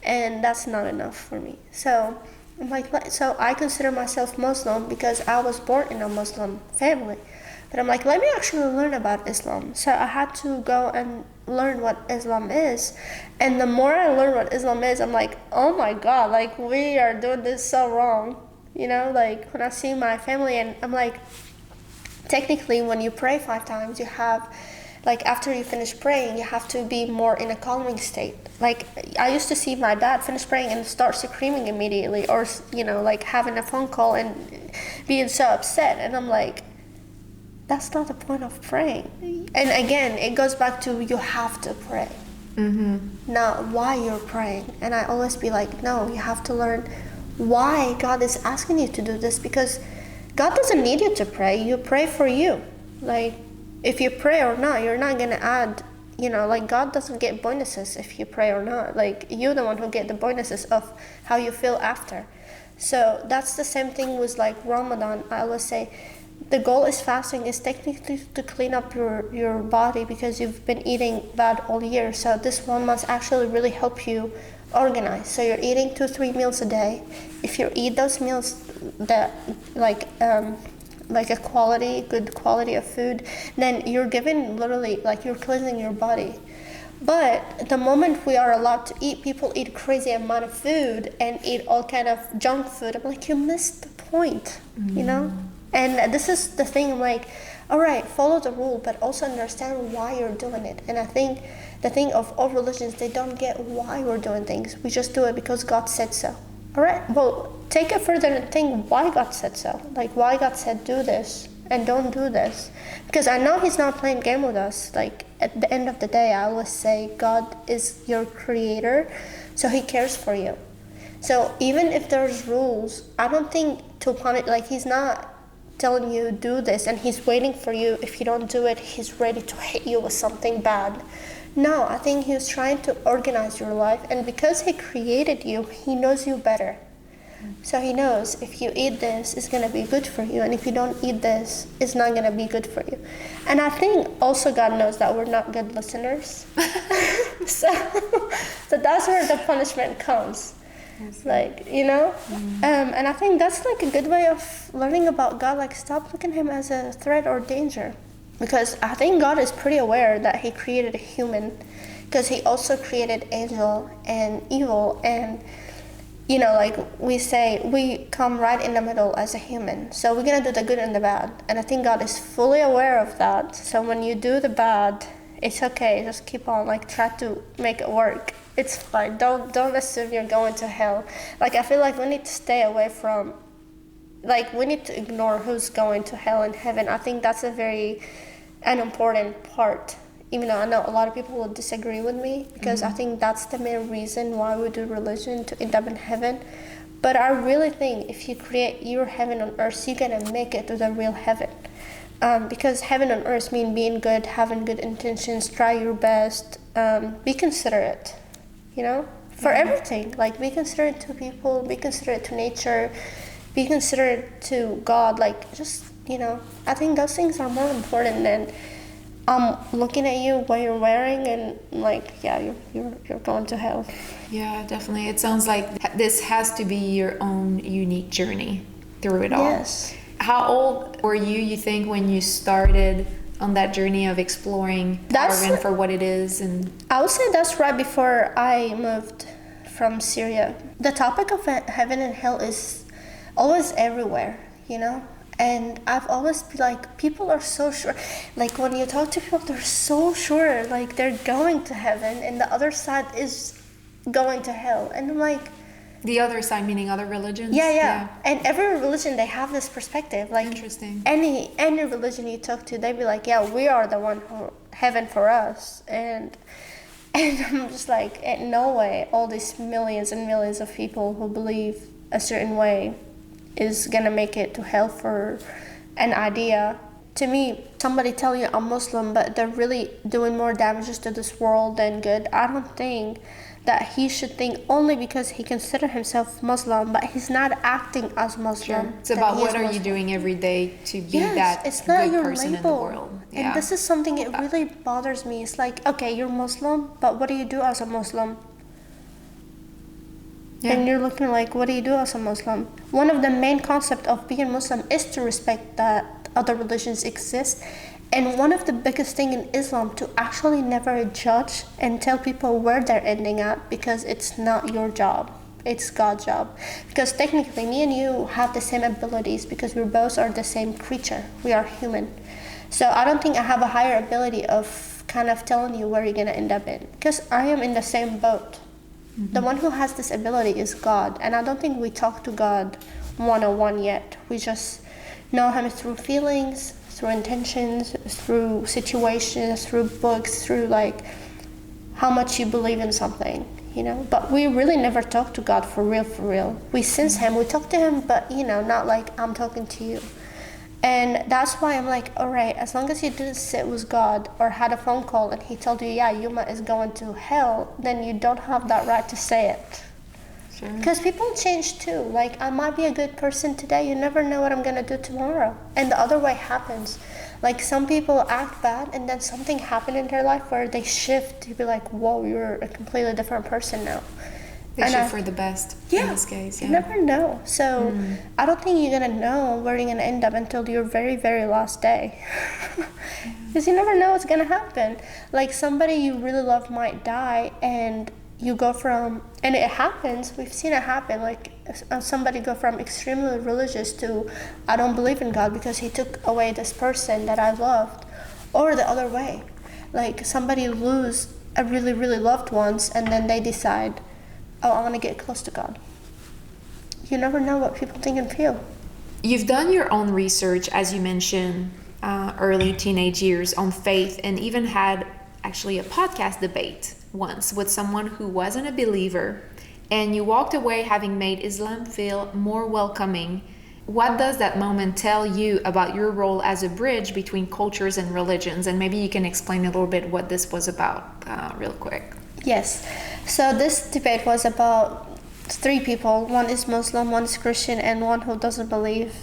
and that's not enough for me. So I'm like, so I consider myself Muslim because I was born in a Muslim family. But I'm like, let me actually learn about Islam. So I had to go and learn what Islam is. And the more I learn what Islam is, I'm like, oh my God, like we are doing this so wrong. You know, like when I see my family and I'm like, technically when you pray 5 times, you have, like after you finish praying, you have to be more in a calming state. Like I used to see my dad finish praying and start screaming immediately, or, you know, like having a phone call and being so upset. And I'm like, that's not the point of praying. And again, it goes back to you have to pray. Not why you're praying. And I always be like, no, you have to learn why God is asking you to do this, because God doesn't need you to pray. You pray for you. Like if you pray or not, you're not gonna add, you know, like God doesn't get bonuses if you pray or not. Like you're the one who get the bonuses of how you feel after. So that's the same thing with like Ramadan. I always say the goal is fasting is technically to clean up your body because you've been eating bad all year. So this 1 month actually really help you organize. So you're eating 2-3 meals a day. If you eat those meals that like a good quality of food, then you're given literally like you're cleansing your body. But the moment we are allowed to eat, people eat crazy amount of food and eat all kind of junk food. I'm like, you missed the point, you know? And this is the thing, I'm like, all right, follow the rule, but also understand why you're doing it. And I think the thing of all religions, they don't get why we're doing things. We just do it because God said so. All right, well, take it further and think why God said so. Like why God said do this and don't do this. Because I know He's not playing game with us. Like at the end of the day, I always say God is your creator, so He cares for you. So even if there's rules, I don't think to punish, like He's not telling you do this and He's waiting for you. If you don't do it, He's ready to hit you with something bad. No, I think He's trying to organize your life, and because He created you, He knows you better. So He knows if you eat this, it's going to be good for you, and if you don't eat this, it's not going to be good for you. And I think also God knows that we're not good listeners. so that's where the punishment comes. Like, you know? And I think that's like a good way of learning about God. Like, stop looking at Him as a threat or danger. Because I think God is pretty aware that He created a human, because He also created angel and evil. And, you know, like we say, we come right in the middle as a human. So we're going to do the good and the bad. And I think God is fully aware of that. So when you do the bad, it's okay. Just keep on, like, try to make it work. It's fine. Don't assume you're going to hell. Like, I feel like we need to stay away from, like, we need to ignore who's going to hell and heaven. I think that's an important part. Even though I know a lot of people will disagree with me, because I think that's the main reason why we do religion, to end up in heaven. But I really think if you create your heaven on earth, you're gonna make it to the real heaven. Because heaven on earth means being good, having good intentions, try your best, be considerate, you know, for everything. Like, be considerate to people, be considerate to nature, be considerate to God. Like, just, you know, I think those things are more important than looking at you, what you're wearing, and like, yeah, you're going to hell. Yeah, definitely. It sounds like this has to be your own unique journey through it all. Yes. How old were you think, when you started on that journey of exploring Darwin for what it is? And I would say that's right before I moved from Syria. The topic of heaven and hell is always everywhere, you know? And I've always been like, people are so sure. Like, when you talk to people, they're so sure, like, they're going to heaven, and the other side is going to hell. And I'm like, the other side meaning other religions? Yeah. And every religion, they have this perspective. Like, interesting. Any religion you talk to, they'd be like, yeah, we are the one who heaven for us. And I'm just like, in no way, all these millions and millions of people who believe a certain way is gonna make it to hell for an idea. To me, somebody tell you I'm Muslim, but they're really doing more damages to this world than good. I don't think that he should think only because he considers himself Muslim, but he's not acting as Muslim. Sure. It's about what are you doing every day to be that it's not good your person label. in the world. Yeah. And this is something it really bothers me. It's like, okay, you're Muslim, but what do you do as a Muslim? Yeah. And you're looking like, what do you do as a Muslim? One of the main concepts of being Muslim is to respect that other religions exist. And one of the biggest thing in Islam to actually never judge and tell people where they're ending up, because it's not your job. It's God's job. Because technically me and you have the same abilities because we both are the same creature. We are human. So I don't think I have a higher ability of kind of telling you where you're going to end up in. Because I am in the same boat. The one who has this ability is God. And I don't think we talk to God one-on-one yet. We just know him through feelings, through intentions, through situations, through books, through like how much you believe in something, you know. But we really never talk to God for real. We sense him, we talk to him, but you know, not like I'm talking to you. And that's why I'm like, all right, as long as you didn't sit with God or had a phone call and he told you, yeah, Yuma is going to hell, then you don't have that right to say it. Sure. Because people change too. Like, I might be a good person today. You never know what I'm going to do tomorrow. And the other way happens. Like, some people act bad and then something happened in their life where they shift. You'd be like, whoa, you're a completely different person now. They shift for the best in this case. You never know. So I don't think you're going to know where you're going to end up until your very, very last day. Because you never know what's going to happen. Like, somebody you really love might die and you go from, and it happens, we've seen it happen, like somebody go from extremely religious to, I don't believe in God because he took away this person that I loved. Or the other way. Like, somebody lose a really, really loved ones and then they decide, oh, I want to get close to God. You never know what people think and feel. You've done your own research, as you mentioned, early teenage years on faith, and even had actually a podcast debate once with someone who wasn't a believer, and you walked away having made Islam feel more welcoming. What does that moment tell you about your role as a bridge between cultures and religions? And maybe you can explain a little bit what this was about real quick. Yes. So this debate was about 3 people. One is Muslim, one is Christian, and one who doesn't believe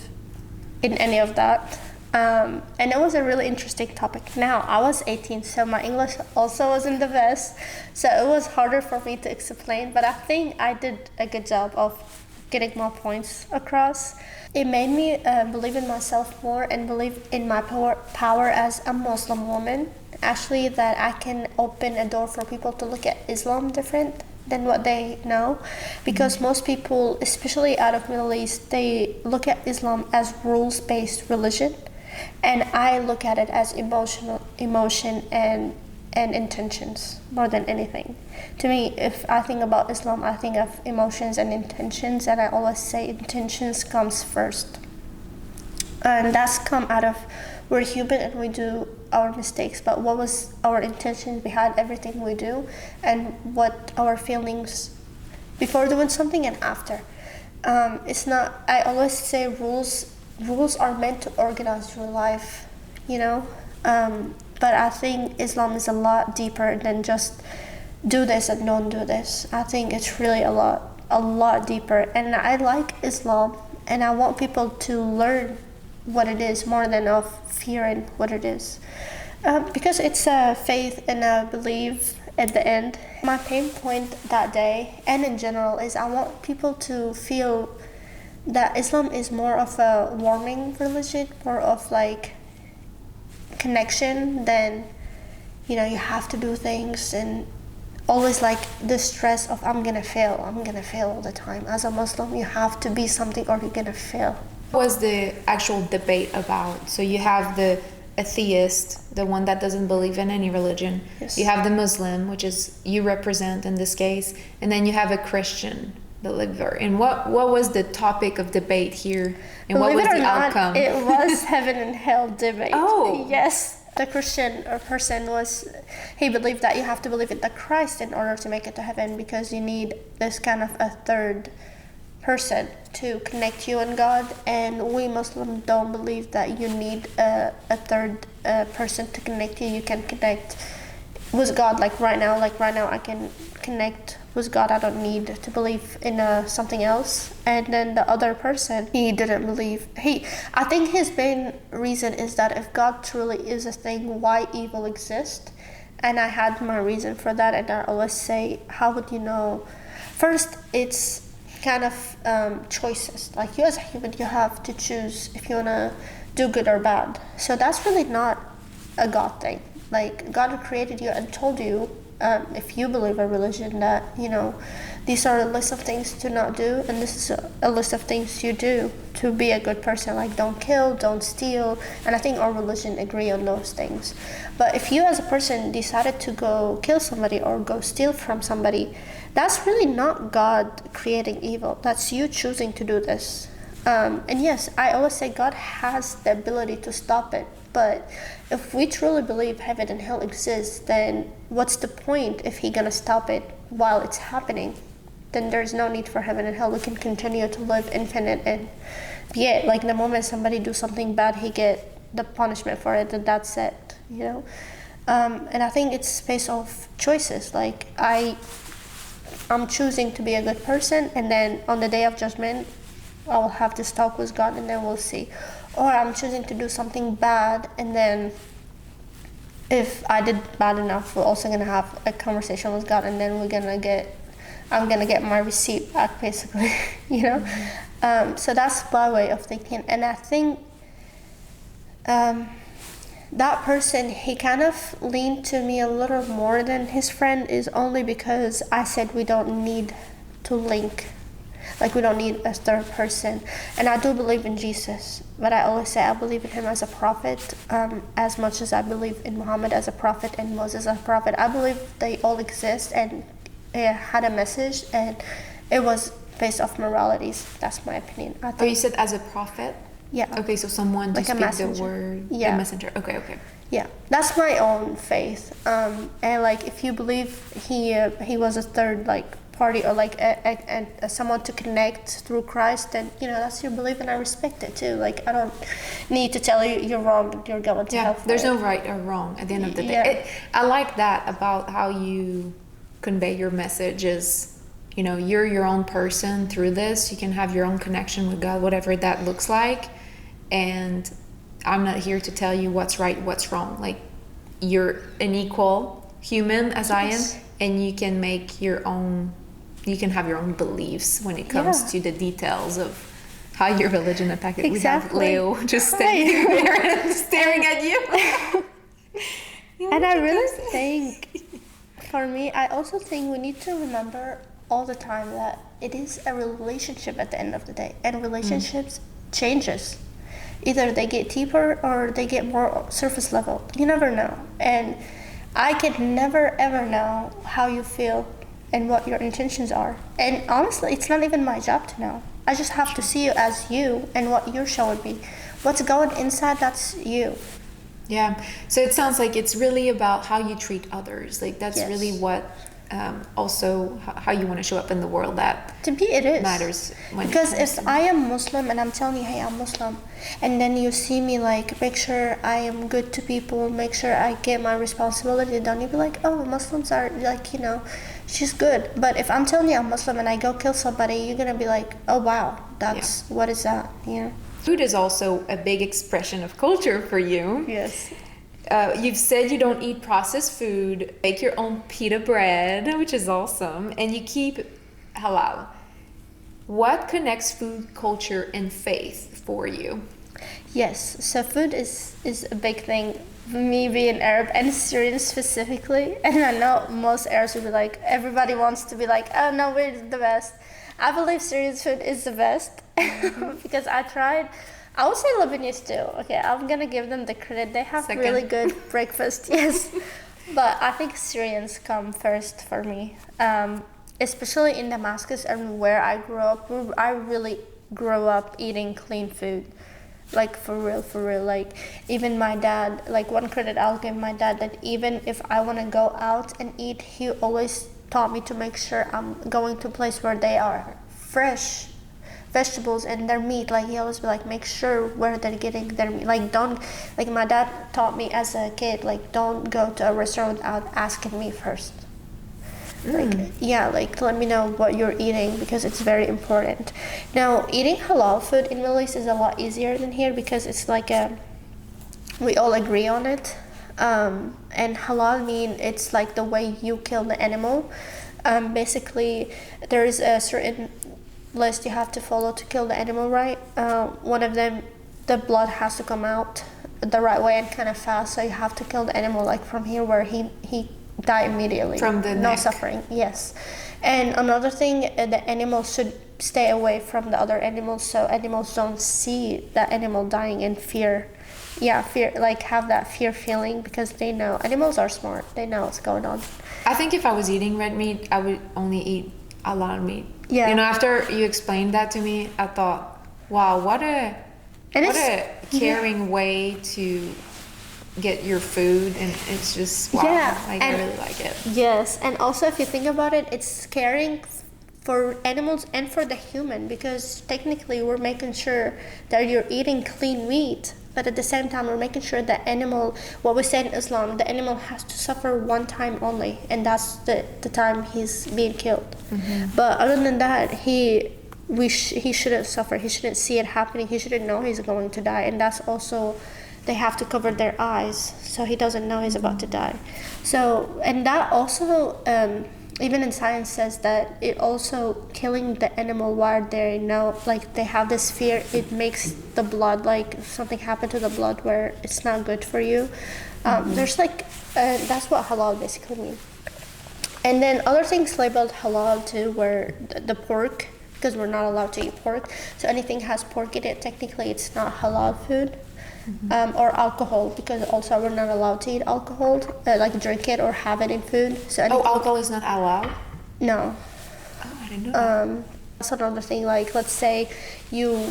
in any of that. And it was a really interesting topic. Now, I was 18, so my English also wasn't the best. So it was harder for me to explain, but I think I did a good job of getting my points across. It made me believe in myself more and believe in my power as a Muslim woman. Actually, that I can open a door for people to look at Islam different than what they know, because most people, especially out of Middle East, they look at Islam as rules-based religion, and I look at it as emotion and intentions more than anything. To me, if I think about Islam, I think of emotions and intentions, and I always say intentions comes first, and that's come out of we're human and we do our mistakes, but what was our intention behind everything we do, and what our feelings before doing something and after. It's not, I always say rules are meant to organize your life, you know, but I think Islam is a lot deeper than just do this and don't do this. I think it's really a lot deeper, and I like Islam and I want people to learn what it is more than of fearing what it is, because it's a faith and a belief at the end. My pain point that day and in general is I want people to feel that Islam is more of a warming religion, more of like connection than, you know, you have to do things and always like the stress of I'm gonna fail all the time. As a Muslim, you have to be something or you're gonna fail. What was the actual debate about? So you have the atheist, the one that doesn't believe in any religion. Yes. You have the Muslim, which is you represent in this case, and then you have a Christian believer. And what was the topic of debate here? And what was the outcome? It was heaven and hell debate. Oh. Yes. The Christian person he believed that you have to believe in the Christ in order to make it to heaven, because you need this kind of a third person to connect you and God, and we Muslims don't believe that you need a third person to connect you. You can connect with God like right now I can connect with God. I don't need to believe in something else. And then the other person, he didn't believe. I think his main reason is that if God truly is a thing, why evil exists? And I had my reason for that, and I always say, how would you know? First, it's kind of choices. Like you as a human, you have to choose if you want to do good or bad. So that's really not a God thing. Like God created you and told you, if you believe a religion, that these are a list of things to not do, and this is a list of things you do to be a good person. Like don't kill, don't steal, and I think our religion agree on those things. But if you as a person decided to go kill somebody or go steal from somebody, that's really not God creating evil. That's you choosing to do this. And yes, I always say God has the ability to stop it. But if we truly believe heaven and hell exist, then what's the point if He's gonna stop it while it's happening? Then there's no need for heaven and hell. We can continue to live infinite, and yeah, like the moment somebody do something bad, he get the punishment for it, and that's it. And I think it's based off choices. Like I'm choosing to be a good person, and then on the day of judgment, I will have this talk with God, and then we'll see. Or I'm choosing to do something bad, and then if I did bad enough, we're also gonna have a conversation with God, and then I'm gonna get my receipt back, basically. So that's my way of thinking, and I think that person, he kind of leaned to me a little more than his friend, is only because I said we don't need to link. Like we don't need a third person. And I do believe in Jesus, but I always say I believe in him as a prophet, as much as I believe in Muhammad as a prophet and Moses as a prophet. I believe they all exist and had a message, and it was based off moralities. That's my opinion. Oh, you said as a prophet? Yeah. Okay, so someone to like speak the word, yeah. a messenger. Okay. Yeah, that's my own faith. And like if you believe he was a third party, or someone to connect through Christ, then that's your belief, and I respect it too. Like I don't need to tell you you're wrong, you're going to hell. There's no right or wrong at the end of the day. I like that about how you convey your message is, you're your own person through this. You can have your own connection with God, whatever that looks like. And I'm not here to tell you what's right, what's wrong. Like you're an equal human as I am, and you can make your own. You can have your own beliefs when it comes to the details of how your religion affected. Exactly. We have Leo just standing there and staring at you. And I really think, for me, I also think we need to remember all the time that it is a relationship at the end of the day, and relationships changes. Either they get deeper or they get more surface level. You never know. And I can never ever know how you feel and what your intentions are. And honestly, it's not even my job to know. I just have to see you as you and what you're showing me. What's going inside, that's you. Yeah. So it sounds like it's really about how you treat others. Like that's really what also how you want to show up in the world. That to me it is matters. Because if I am Muslim and I'm telling you, hey, I'm Muslim, and then you see me make sure I am good to people, make sure I get my responsibility done, you'd be like, oh, Muslims are she's good. But if I'm telling you I'm Muslim and I go kill somebody, you're gonna be like, oh wow, that's what is that? Food is also a big expression of culture for you. Yes. You've said you don't eat processed food, bake your own pita bread, which is awesome, and you keep halal. What connects food culture and faith for you? Yes, so food is a big thing. Me being Arab and Syrian specifically, and I know most Arabs will be like, everybody wants to be like, oh no, we're the best. I believe Syrian food is the best because I tried. I would say Lebanese too. Okay, I'm gonna give them the credit. They have really good breakfast, yes. But I think Syrians come first for me. Especially in Damascus and where I grew up. I really grew up eating clean food. Like for real. Like even my dad, one credit I'll give my dad, that even if I want to go out and eat, he always taught me to make sure I'm going to a place where they are fresh vegetables and their meat. Like he always be like, make sure where they're getting their meat. Don't, my dad taught me as a kid, don't go to a restaurant without asking me first. Let me know what you're eating, because it's very important. Now, eating halal food in Middle East is a lot easier than here, because it's we all agree on it. And halal it's the way you kill the animal. Basically, there is a certain list you have to follow to kill the animal right. One of them, the blood has to come out the right way and kind of fast, so you have to kill the animal like from here where he died immediately. From the no neck. suffering, yes. And another thing, the animal should stay away from the other animals so animals don't see that animal dying in fear. Yeah, fear, like have that fear feeling, because they know, animals are smart, they know what's going on. I think if I was eating red meat, I would only eat halal meat. Yeah. You know, after you explained that to me, I thought, wow, what a caring way to get your food, and it's just wow. Yeah, like I really like it. Yes, and also if you think about it, it's caring for animals and for the human, because technically we're making sure that you're eating clean meat, but at the same time we're making sure that animal, what we say in Islam, the animal has to suffer one time only, and that's the time he's being killed. But other than that, he shouldn't suffer, he shouldn't see it happening, he shouldn't know he's going to die. And that's also, they have to cover their eyes so he doesn't know he's about to die. So, and that also, even in science says that it also, killing the animal while they know, like they have this fear, it makes the blood, like if something happened to the blood where it's not good for you. There's like, that's what halal basically means. And then other things labeled halal too were the pork, because we're not allowed to eat pork. So anything has pork in it, technically it's not halal food. Or alcohol, because also we're not allowed to eat alcohol, like drink it or have it in food. So alcohol is not allowed? No. Oh, I didn't know that. That's another thing, like let's say you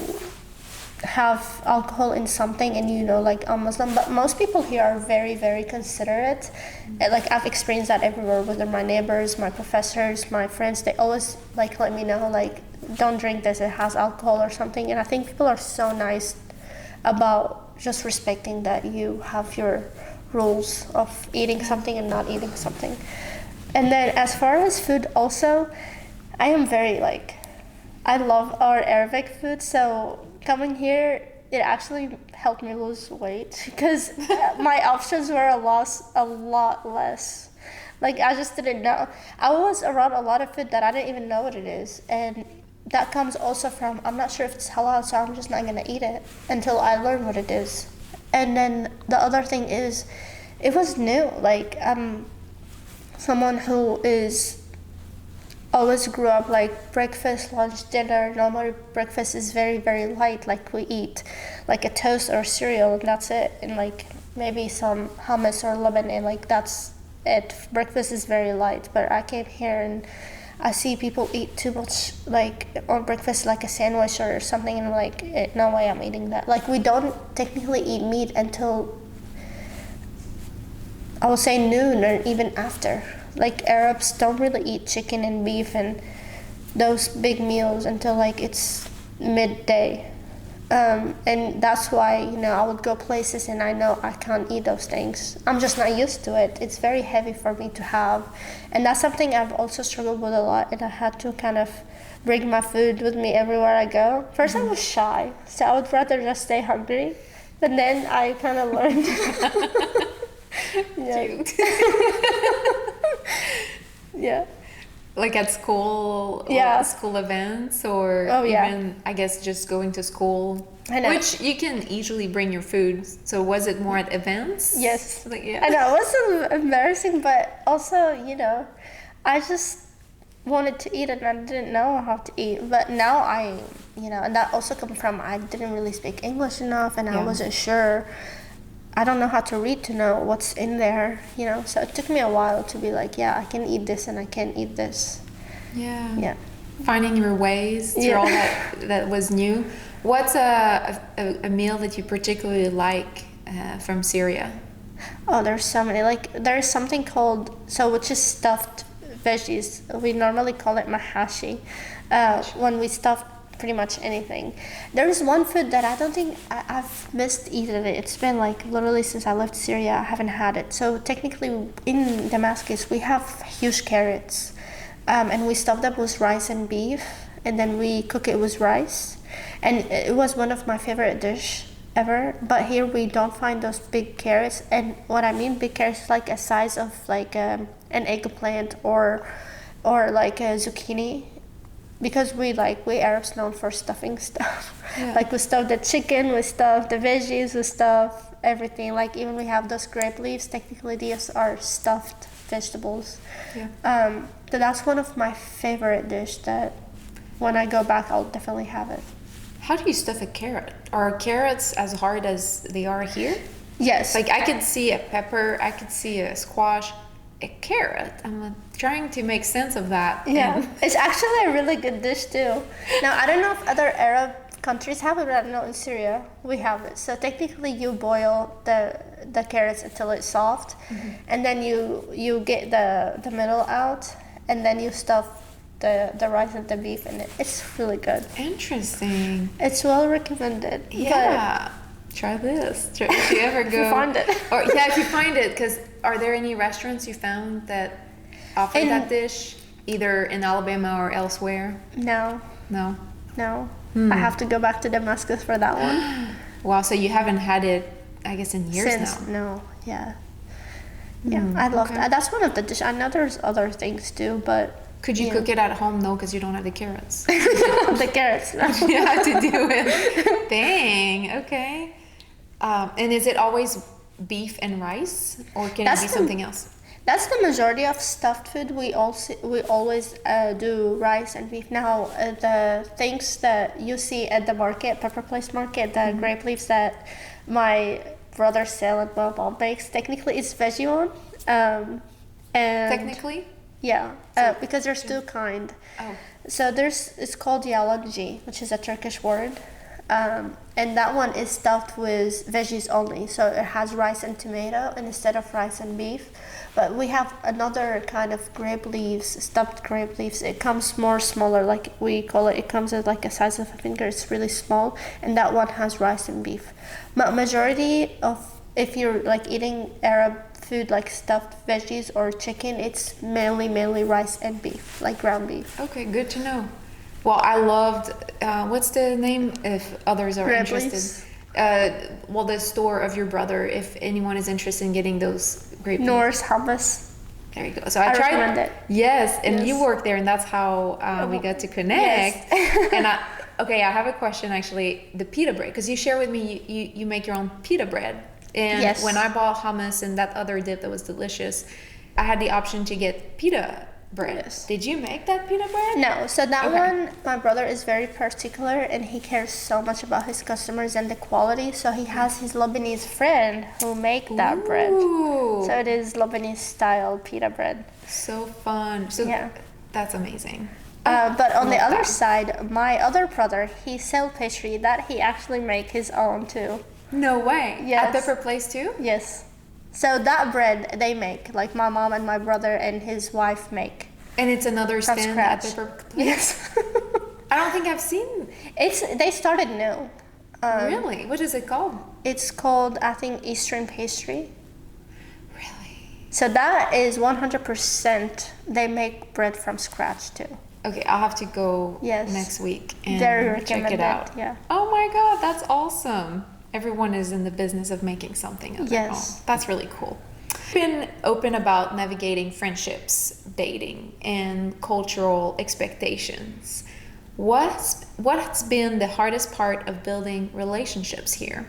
have alcohol in something and you know, like I'm Muslim, but most people here are very, very considerate. Like I've experienced that everywhere, whether my neighbors, my professors, my friends, they always like let me know, like don't drink this, it has alcohol or something. And I think people are so nice about just respecting that you have your rules of eating something and not eating something. And then as far as food also, I am very like, I love our Arabic food, so coming here, it actually helped me lose weight because my options were a lot less. Like I just didn't know. I was around a lot of food that I didn't even know what it is, and that comes also from, I'm not sure if it's halal, so I'm just not gonna eat it until I learn what it is. And then the other thing is, it was new. Like I'm someone who is always grew up like breakfast, lunch, dinner. Normally breakfast is very, very light. Like we eat like a toast or cereal and that's it. And like maybe some hummus or lemon and like that's it. Breakfast is very light. But I came here and I see people eat too much, like on breakfast, like a sandwich or something, and I'm like, no way I'm eating that. Like we don't technically eat meat until, I would say, noon or even after. Like Arabs don't really eat chicken and beef and those big meals until like it's midday. And that's why, you know, I would go places and I know I can't eat those things. I'm just not used to it. It's very heavy for me to have. And that's something I've also struggled with a lot, and I had to kind of bring my food with me everywhere I go. First I was shy, so I would rather just stay hungry. But then I kind of learned. Yeah. Like at school, Yeah. or school events, or even, I guess, just going to school. I know. Which you can easily bring your food. So was it more at events? Yes. Like, yeah. I know, it was embarrassing, but also, you know, I just wanted to eat and I didn't know how to eat. But now I, you know, and that also comes from I didn't really speak English enough and I wasn't sure. I don't know how to read to know what's in there, you know. So it took me a while to be like, yeah, I can eat this and I can't eat this. Yeah. Finding your ways through all that was new. What's a meal that you particularly like from Syria? Oh, there's so many. Like there's something called, which is stuffed veggies. We normally call it mahashi when we stuff pretty much anything. There's one food that I don't think I've missed eating it. It's been like literally since I left Syria, I haven't had it. So technically in Damascus, we have huge carrots and we stuff them with rice and beef and then we cook it with rice. And it was one of my favorite dish ever. But here we don't find those big carrots. And what I mean big carrots is like a size of like an eggplant or like a zucchini. because we Arabs known for stuffing stuff. Yeah. Like we stuff the chicken, we stuff the veggies, we stuff everything. Like even we have those grape leaves. Technically, these are stuffed vegetables. Yeah. So that's one of my favorite dish that when I go back, I'll definitely have it. How do you stuff a carrot? Are carrots as hard as they are here? Yes. Like I could see a pepper, I could see a squash, a carrot. I'm trying to make sense of that. Yeah, And it's actually a really good dish too. Now I don't know if other Arab countries have it, but I know in Syria we have it. So technically, you boil the carrots until it's soft, and then you get the middle out, and then you stuff the rice and the beef in it. It's really good. Interesting. It's well recommended. Yeah. Try this. If you ever go. If you find it. Or yeah, if you find it, because are there any restaurants you found that offer that dish, either in Alabama or elsewhere? No. No. I have to go back to Damascus for that one. Wow, so you haven't had it, I guess, in years now. No, yeah. Yeah, I love that. That's one of the dishes. I know there's other things too, but... Could you cook it at home? No, because you don't have the carrots. The carrots, no. You have to do it. Dang, okay. And is it always beef and rice? Or can it be something else? That's the majority of stuffed food. We always do rice and beef. Now, the things that you see at the market, Pepper Place Market, the grape leaves that my brother sell and my mom makes, technically it's veggie one. And Technically? Yeah, because there's two kind. Oh. So it's called yalancı, which is a Turkish word. And that one is stuffed with veggies only. So it has rice and tomato instead of rice and beef. But we have another kind of grape leaves, stuffed grape leaves. It comes more smaller, like we call it. It comes at like a size of a finger. It's really small. And that one has rice and beef. But majority of, if you're like eating Arab food like stuffed veggies or chicken, it's mainly rice and beef, like ground beef. Okay, good to know. Well, I loved, what's the name if others are interested? Well, the store of your brother, if anyone is interested in getting those grape Norse hummus. There you go. So I tried recommend it. Yes, and you work there, and that's how we got to connect. Yes. And I have a question actually. The pita bread, because you share with me you make your own pita bread. And when I bought hummus and that other dip that was delicious, I had the option to get pita bread. Yes. Did you make that pita bread? No, so that one, my brother is very particular and he cares so much about his customers and the quality. So he has his Lebanese friend who make that bread. So it is Lebanese style pita bread. So fun. So that's amazing. But on the other side, my other brother, he sell pastry that he actually make his own too. No way. Yes. At Pepper Place too? Yes. So that bread they make, like my mom and my brother and his wife make. And it's another from stand scratch. at Pepper Place? Yes. I don't think I've seen. They started new. Really? What is it called? It's called, I think, Eastern Pastry. Really? So that is 100% they make bread from scratch too. Okay, I'll have to go next week and check it out. Yeah. Oh my god, that's awesome. Everyone is in the business of making something of their own. That's really cool. You've been open about navigating friendships, dating, and cultural expectations. What's been the hardest part of building relationships here?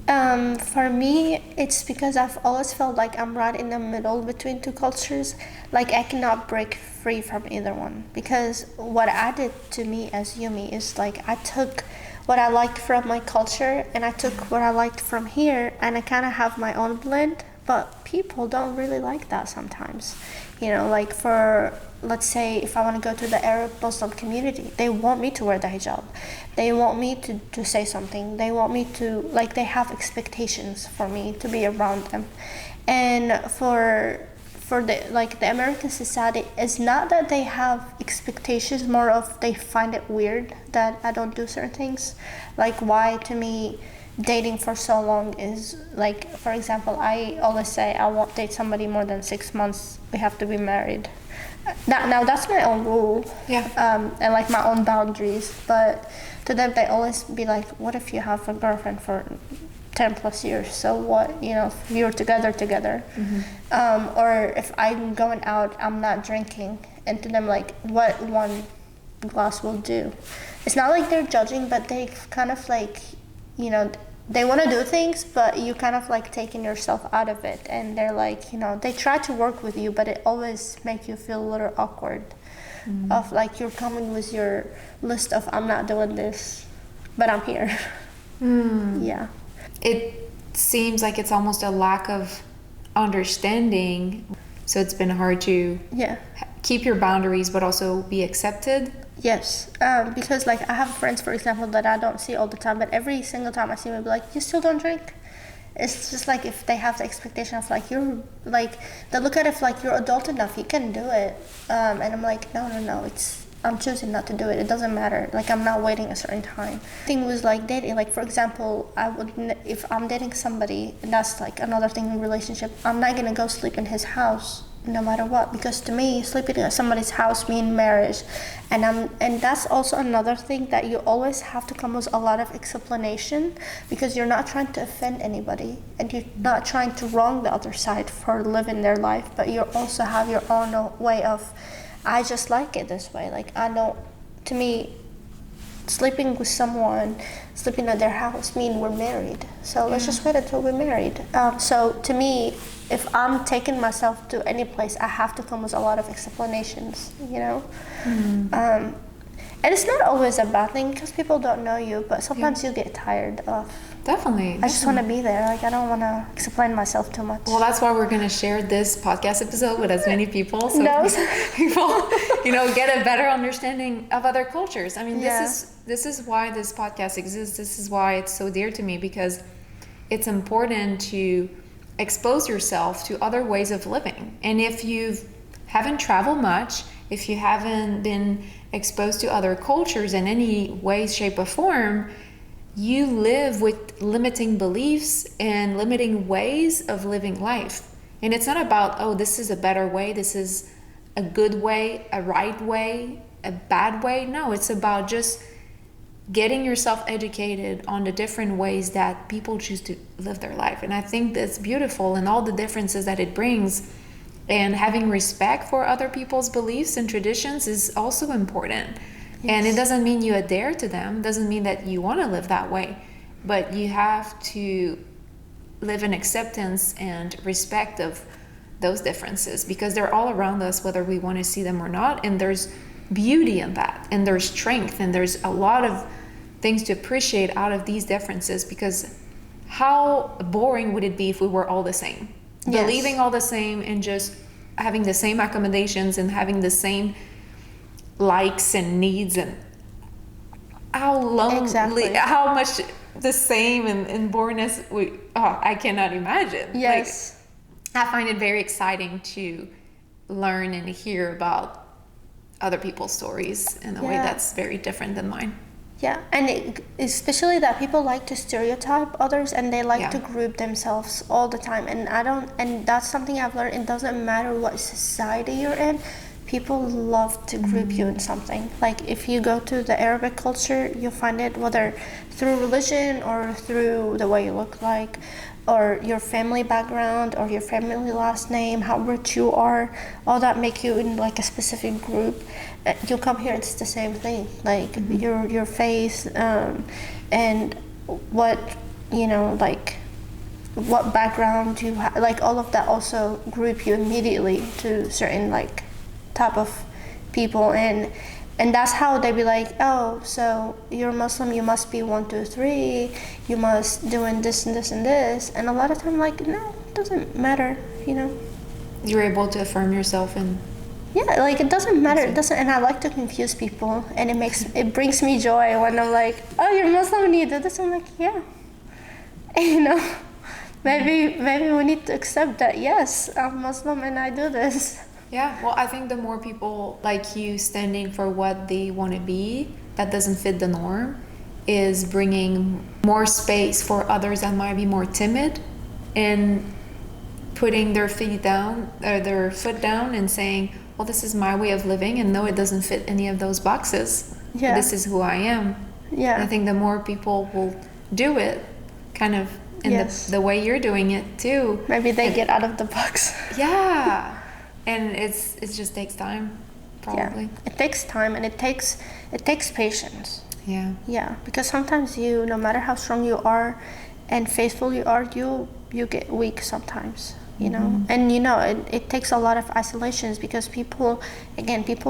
For me, it's because I've always felt like I'm right in the middle between two cultures. Like I cannot break free from either one. Because what added to me as Yumi is like I took what I liked from my culture and I took what I liked from here and I kind of have my own blend. But people don't really like that sometimes. You know, like for, let's say, if I want to go to the Arab Muslim community, they want me to wear the hijab. They want me to say something. They want me to, like, they have expectations for me to be around them. And for the American society, it's not that they have expectations, more of they find it weird that I don't do certain things. Like, why to me dating for so long is like, for example, I always say I won't date somebody more than 6 months. We have to be married. Now that's my own rule. And like my own boundaries. But to them, they always be like, what if you have a girlfriend for 10 plus years? So what, you know, if you're together. Or if I'm going out, I'm not drinking. And to them, like, what one glass will do. It's not like they're judging, but they kind of like, you know, they want to do things, but you kind of like taking yourself out of it, and they're like, you know, they try to work with you, but it always make you feel a little awkward. Of like you're coming with your list of I'm not doing this, but I'm here. Yeah. It seems like it's almost a lack of understanding, so it's been hard to keep your boundaries but also be accepted. Yes, because like I have friends, for example, that I don't see all the time, but every single time I see them, I'll be like, you still don't drink? It's just like if they have the expectation of like you're like, they look at it like you're adult enough, you can do it, and I'm like, no, it's I'm choosing not to do it. It doesn't matter. Like I'm not waiting a certain time. Thing was like dating. Like for example, if I'm dating somebody, and that's like another thing in a relationship, I'm not gonna go sleep in his house no matter what, because to me sleeping at somebody's house means marriage, and that's also another thing that you always have to come with a lot of explanation, because you're not trying to offend anybody and you're not trying to wrong the other side for living their life, but you also have your own way of, I just like it this way. Like I don't, to me, sleeping with someone, sleeping at their house mean we're married. So let's just wait until we're married. So to me, if I'm taking myself to any place, I have to come with a lot of explanations, you know? And it's not always a bad thing because people don't know you, but sometimes you get tired of. Definitely. I just want to be there. Like I don't want to explain myself too much. Well, that's why we're going to share this podcast episode with as many people, so people, you know, get a better understanding of other cultures. I mean, this is why this podcast exists. This is why it's so dear to me, because it's important to expose yourself to other ways of living. And if you haven't traveled much, if you haven't been exposed to other cultures in any way, shape, or form, you live with limiting beliefs and limiting ways of living life. And it's not about, oh, this is a better way, this is a good way, a right way, a bad way. No, it's about just getting yourself educated on the different ways that people choose to live their life. And I think that's beautiful, and all the differences that it brings, and having respect for other people's beliefs and traditions is also important. And it doesn't mean you adhere to them, doesn't mean that you want to live that way, but you have to live in acceptance and respect of those differences, because they're all around us, whether we want to see them or not. And there's beauty in that, and there's strength, and there's a lot of things to appreciate out of these differences, because how boring would it be if we were all the same, believing all the same and just having the same accommodations and having the same likes and needs, and how lonely, how much the same and boringness I cannot imagine. Yes. Like, I find it very exciting to learn and hear about other people's stories in a way that's very different than mine. Yeah, and especially that people like to stereotype others, and they like to group themselves all the time. And that's something I've learned. It doesn't matter what society you're in. People love to group you in something. Like if you go to the Arabic culture, you'll find it whether through religion or through the way you look like, or your family background, or your family last name, how rich you are, all that make you in like a specific group. You come here, it's the same thing. Like your face, and what, you know, like what background you have, like all of that also group you immediately to certain like type of people, and that's how they be like, oh, so you're Muslim, you must be 1, 2, 3, you must doing this and this and this. And a lot of time, like, no, it doesn't matter, you know. You're able to affirm yourself, and like it doesn't matter. It doesn't, and I like to confuse people, and it brings me joy when I'm like, oh, you're Muslim and you do this. I'm like, yeah, you know, maybe we need to accept that. Yes, I'm Muslim and I do this. Yeah, well, I think the more people like you standing for what they want to be that doesn't fit the norm is bringing more space for others that might be more timid, and putting their foot down and saying, well, this is my way of living, and no, it doesn't fit any of those boxes. Yeah. This is who I am. Yeah. And I think the more people will do it, kind of in the way you're doing it too. Maybe they get out of the box. Yeah. And it just takes time probably. Yeah, it takes time, and it takes patience. Yeah. Yeah, because sometimes no matter how strong you are and faithful you are, you get weak sometimes, you know. And it takes a lot of isolations, because people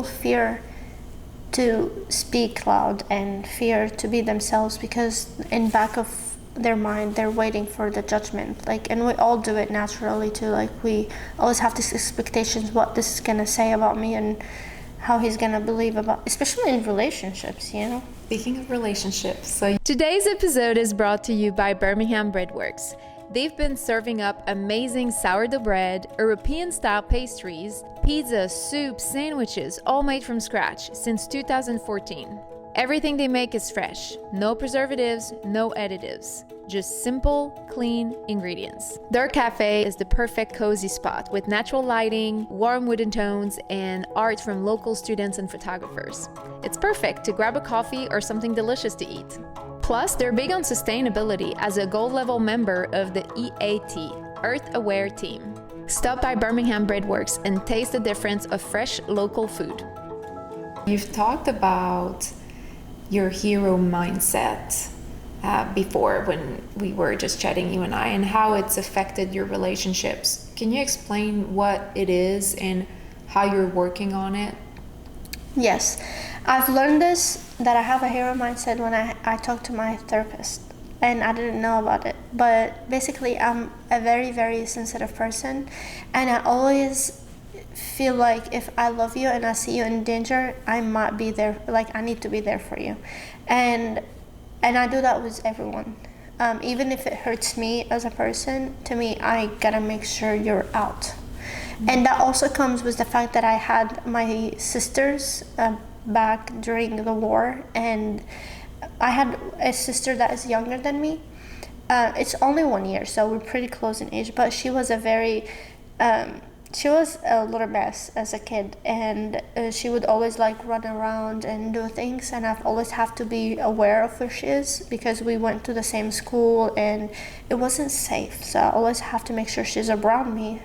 fear to speak loud and fear to be themselves, because in back of their mind they're waiting for the judgment, like, and we all do it naturally too, like we always have these expectations, what this is gonna say about me and how he's gonna believe about, especially in relationships, you know. Speaking of relationships, so today's episode is brought to you by Birmingham Breadworks. They've been serving up amazing sourdough bread, European-style pastries, pizzas, soups, sandwiches, all made from scratch since 2014. Everything they make is fresh, no preservatives, no additives, just simple, clean ingredients. Their cafe is the perfect cozy spot with natural lighting, warm wooden tones, and art from local students and photographers. It's perfect to grab a coffee or something delicious to eat. Plus, they're big on sustainability as a gold-level member of the EAT, Earth Aware team. Stop by Birmingham Breadworks and taste the difference of fresh, local food. You've talked about your hero mindset before when we were just chatting, you and I, and how it's affected your relationships. Can you explain what it is and how you're working on it? Yes, I've learned this, that I have a hero mindset when I talked to my therapist, and I didn't know about it. But basically, I'm a very, very sensitive person, and I always feel like if I love you and I see you in danger, I might be there, like I need to be there for you. And I do that with everyone. Even if it hurts me as a person, to me, I gotta make sure you're out. And that also comes with the fact that I had my sisters back during the war, and I had a sister that is younger than me. It's only 1 year, so we're pretty close in age, but she was she was a little mess as a kid, and she would always like run around and do things, and I've always have to be aware of where she is, because we went to the same school and it wasn't safe, so I always have to make sure she's around me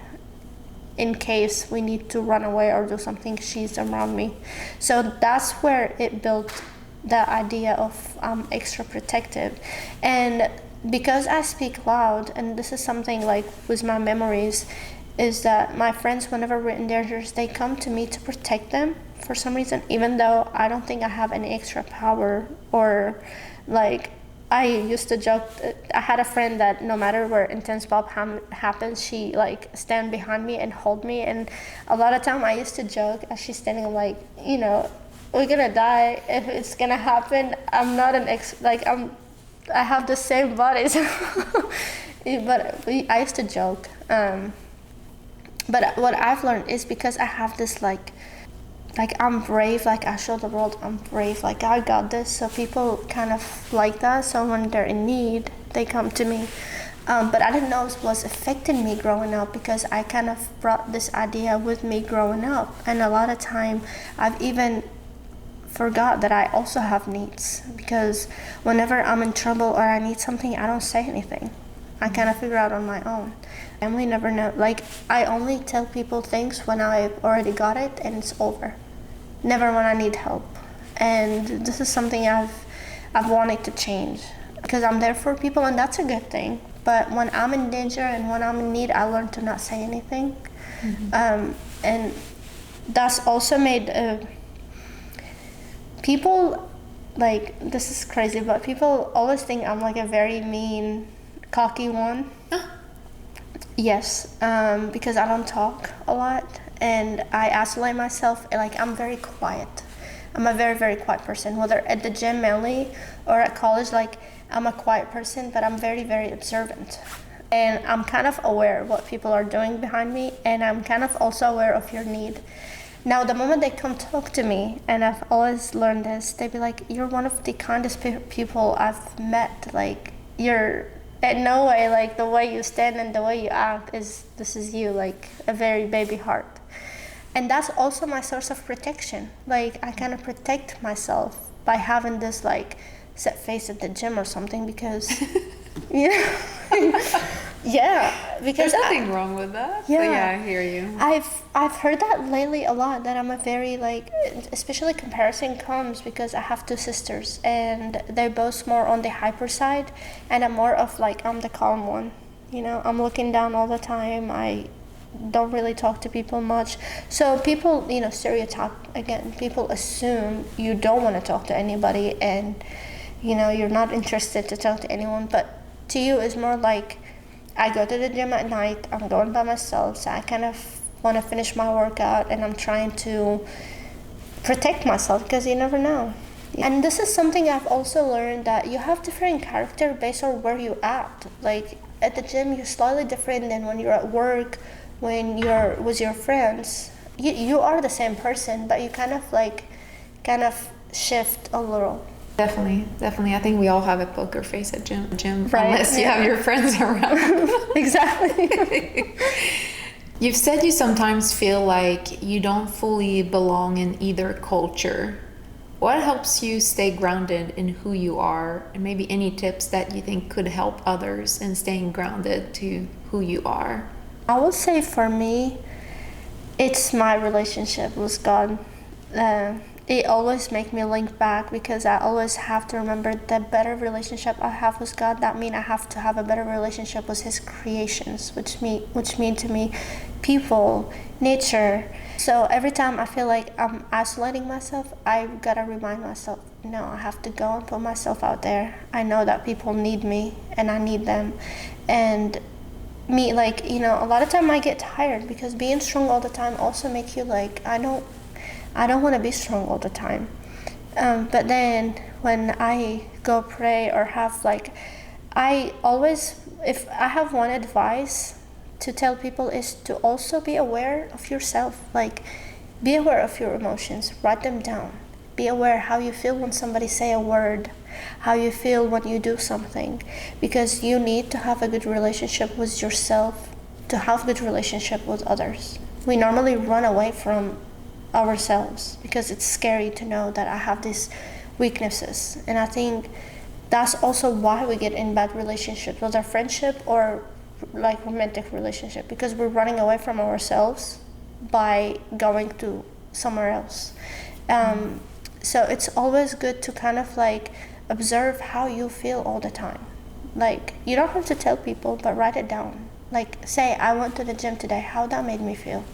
in case we need to run away or do something, she's around me. So that's where it built the idea of extra protective. And because I speak loud, and this is something like with my memories, is that my friends, whenever we're in dangers, they come to me to protect them for some reason, even though I don't think I have any extra power. Or like, I used to joke, I had a friend that no matter where intense pop happens, she like stand behind me and hold me, and a lot of time I used to joke as she's standing, I'm like, you know, we're gonna die if it's gonna happen. I'm not I have the same body. But I used to joke. But what I've learned is, because I have this like I'm brave, like I show the world I'm brave, like I got this, so people kind of like that, so when they're in need, they come to me. But I didn't know it was affecting me growing up, because I kind of brought this idea with me growing up, and a lot of time I've even forgot that I also have needs, because whenever I'm in trouble or I need something, I don't say anything. I kind of figure out on my own. Family never know. Like, I only tell people things when I've already got it and it's over. Never when I need help. And this is something I've wanted to change, because I'm there for people, and that's a good thing. But when I'm in danger and when I'm in need, I learned to not say anything. And that's also made people, like, this is crazy, but people always think I'm like a very mean, cocky one. Yes, because I don't talk a lot, and I isolate myself, and like I'm very quiet. I'm a very, very quiet person, whether at the gym mainly or at college. Like, I'm a quiet person, but I'm very, very observant, and I'm kind of aware of what people are doing behind me, and I'm kind of also aware of your need. Now, the moment they come talk to me, and I've always learned this, they be like, you're one of the kindest people I've met. Like, you're in no way, like the way you stand and the way you act this is you, like a very baby heart. And that's also my source of protection. Like, I kind of protect myself by having this like set face at the gym or something, because Yeah, because There's nothing wrong with that. Yeah. But yeah, I hear you. I've heard that lately a lot, that I'm a very like, especially comparison comes because I have two sisters and they're both more on the hyper side, and I'm more of like, I'm the calm one. You know, I'm looking down all the time. I don't really talk to people much. So people, you know, stereotype again. People assume you don't want to talk to anybody, and you know, you're not interested to talk to anyone. But to you, it's more like, I go to the gym at night, I'm going by myself, so I kind of want to finish my workout, and I'm trying to protect myself because you never know. And this is something I've also learned, that you have different character based on where you at. Like at the gym, you're slightly different than when you're at work, when you're with your friends. You are the same person, but you kind of shift a little. Definitely. I think we all have a poker face at gym, Right, unless you yeah. have your friends around. Exactly. You've said you sometimes feel like you don't fully belong in either culture. What helps you stay grounded in who you are, and maybe any tips that you think could help others in staying grounded to who you are? I would say for me, it's my relationship with God. It always makes me link back, because I always have to remember the better relationship I have with God, that means I have to have a better relationship with His creations, which mean to me people, nature. So every time I feel like I'm isolating myself, I gotta remind myself, no, I have to go and put myself out there. I know that people need me and I need them. And me, like, you know, a lot of time I get tired, because being strong all the time also make you like, I don't want to be strong all the time. But then when I go pray or have like, I always, if I have one advice to tell people, is to also be aware of yourself. Like, be aware of your emotions, write them down. Be aware how you feel when somebody say a word, how you feel when you do something, because you need to have a good relationship with yourself to have a good relationship with others. We normally run away from ourselves because it's scary to know that I have these weaknesses, and I think that's also why we get in bad relationships, whether friendship or like romantic relationship, because we're running away from ourselves by going to somewhere else. So it's always good to kind of like observe how you feel all the time. Like, you don't have to tell people, but write it down. Like, say, I went to the gym today, how that made me feel.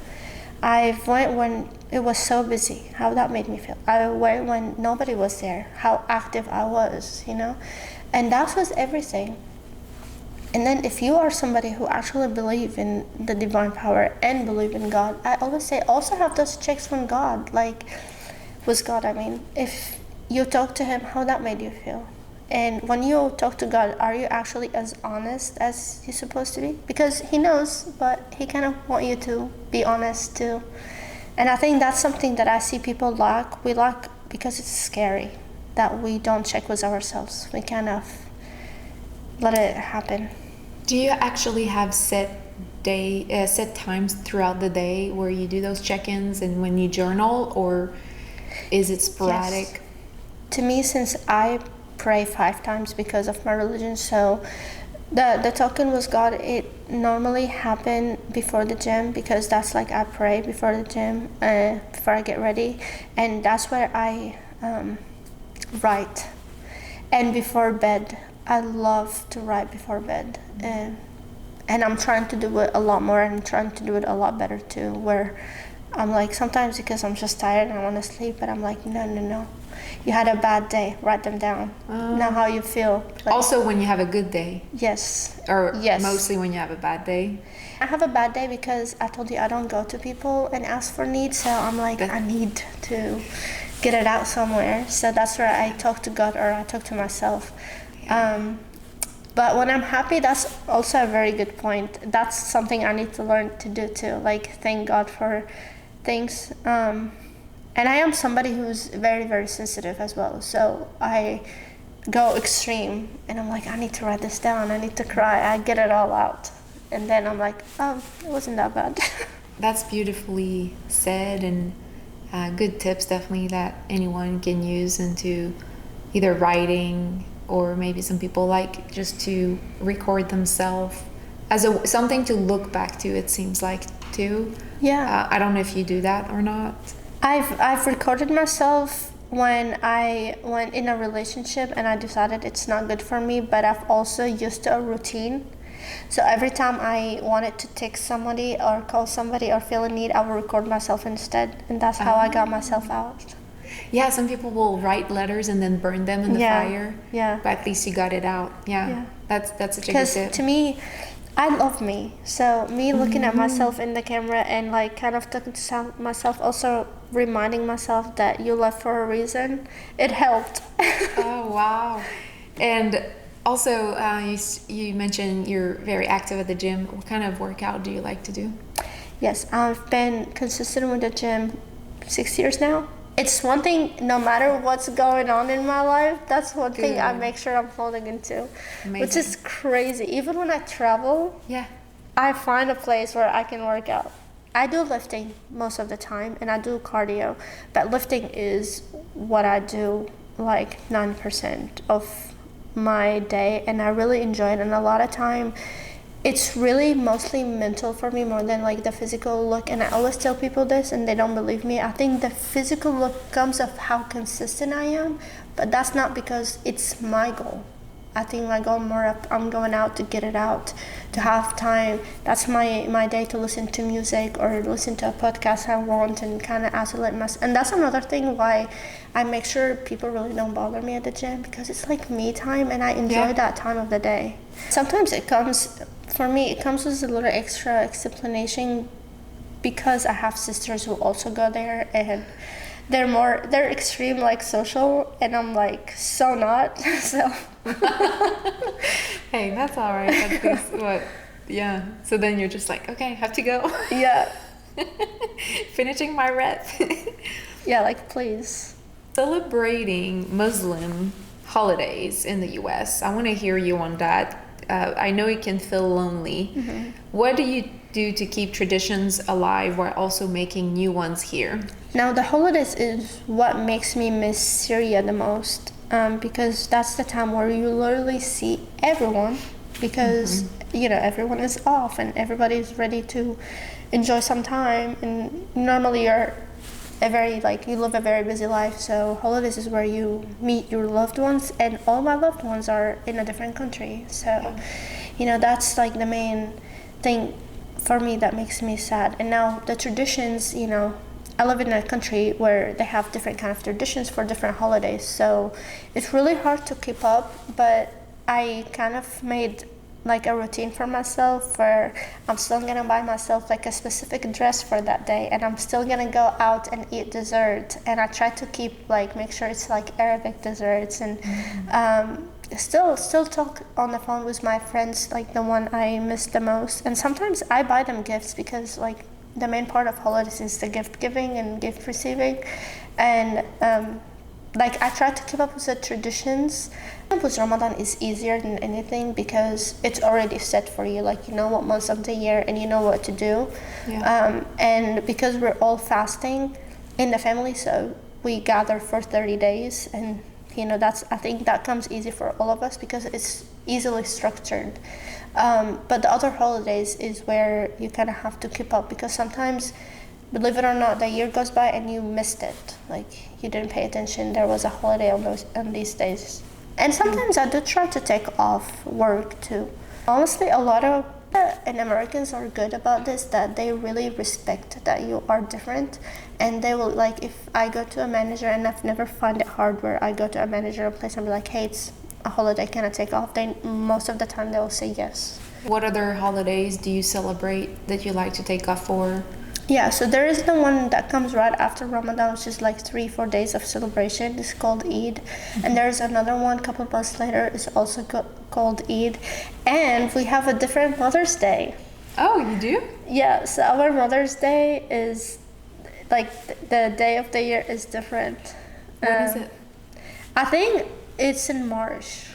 I went when it was so busy, how that made me feel. I went when nobody was there, how active I was, you know? And that was everything. And then if you are somebody who actually believe in the divine power and believe in God, I always say also have those checks from God, like with God, I mean. If you talk to Him, how that made you feel. And when you talk to God, are you actually as honest as you're supposed to be? Because He knows, but He kind of want you to be honest too. And I think that's something that I see people lack. We lack because it's scary that we don't check with ourselves. We kind of let it happen. Do you actually have set times throughout the day where you do those check-ins and when you journal, or is it sporadic? Yes. To me, since I pray 5 times because of my religion, so the talking with God, it normally happen before the gym, because that's like I pray before the gym, before I get ready, and that's where I write. And before bed, I love to write before bed, and I'm trying to do it a lot more, and I'm trying to do it a lot better too, where I'm like, sometimes because I'm just tired and I want to sleep, but I'm like, no, you had a bad day, write them down. Now how you feel. Like, also when you have a good day? Yes. Or yes. Mostly when you have a bad day? I have a bad day because I told you I don't go to people and ask for needs, so I'm like, I need to get it out somewhere. So that's where I talk to God, or I talk to myself. But when I'm happy, that's also a very good point. That's something I need to learn to do too, like thank God for things. And I am somebody who's very, very sensitive as well. So I go extreme, and I'm like, I need to write this down. I need to cry. I get it all out. And then I'm like, oh, it wasn't that bad. That's beautifully said, and good tips definitely that anyone can use into either writing, or maybe some people like just to record themselves as a something to look back to. It seems like too. Yeah. I don't know if you do that or not. I've recorded myself when I went in a relationship and I decided it's not good for me, but I've also used a routine. So every time I wanted to text somebody or call somebody or feel a need, I will record myself instead, and that's how I got myself out. Yeah, some people will write letters and then burn them in the fire. Yeah. But at least you got it out. Yeah. That's such a good Because tip. to me, I love me. So me looking at myself in the camera and like kind of talking to myself, also reminding myself that you left for a reason, it helped. Oh, wow. And also, you mentioned you're very active at the gym. What kind of workout do you like to do? Yes, I've been consistent with the gym 6 years now. It's one thing, no matter what's going on in my life, that's one thing I make sure I'm holding into. Amazing. Which is crazy. Even when I travel, I find a place where I can work out. I do lifting most of the time, and I do cardio, but lifting is what I do like 9% of my day, and I really enjoy it. And a lot of time, it's really mostly mental for me more than like the physical look. And I always tell people this and they don't believe me. I think the physical look comes of how consistent I am, but that's not because it's my goal. I think my goal more of I'm going out to get it out, to have time. That's my day to listen to music or listen to a podcast I want and kind of isolate myself. And that's another thing why I make sure people really don't bother me at the gym, because it's like me time and I enjoy that time of the day. Sometimes it comes with a little extra explanation because I have sisters who also go there, and they're extreme like social, and I'm like so not. So hey, that's all right. At least what? Yeah. So then you're just like, okay, have to go. Yeah. Finishing my rep. Yeah, like please. Celebrating Muslim holidays in the U.S. I want to hear you on that. I know it can feel lonely. Mm-hmm. What do you do to keep traditions alive while also making new ones here? Now, the holidays is what makes me miss Syria the most, because that's the time where you literally see everyone, because everyone is off and everybody is ready to enjoy some time. And normally you're you live a very busy life, so holidays is where you meet your loved ones, and all my loved ones are in a different country. So that's like the main thing for me that makes me sad. And now the traditions, I live in a country where they have different kind of traditions for different holidays, so it's really hard to keep up. But I kind of made like a routine for myself where I'm still gonna buy myself like a specific dress for that day, and I'm still gonna go out and eat dessert, and I try to keep make sure it's like Arabic desserts, and still talk on the phone with my friends, like the one I miss the most. And sometimes I buy them gifts, because like the main part of holidays is the gift giving and gift receiving, and I try to keep up with the traditions. With Ramadan is easier than anything because it's already set for you. Like you know what months of the year and you know what to do. Yeah. And because we're all fasting in the family, so we gather for 30 days, and I think that comes easy for all of us because it's easily structured. But the other holidays is where you kind of have to keep up, because sometimes, believe it or not, the year goes by and you missed it. Like you didn't pay attention. There was a holiday on these days. And sometimes I do try to take off work too. Honestly, a lot of and Americans are good about this, that they really respect that you are different, and they will if I go to a manager, and I've never found it hard where I go to a manager or place and be like, hey, it's a holiday, can I take off? They most of the time they will say yes. What other holidays do you celebrate that you like to take off for? Yeah, so there is the one that comes right after Ramadan, which is 3-4 days of celebration. It's called Eid. Mm-hmm. And there's another one a couple of months later. It's also called Eid. And we have a different Mother's Day. Oh, you do? Yeah, so our Mother's Day is the day of the year is different. What is it? I think it's in March.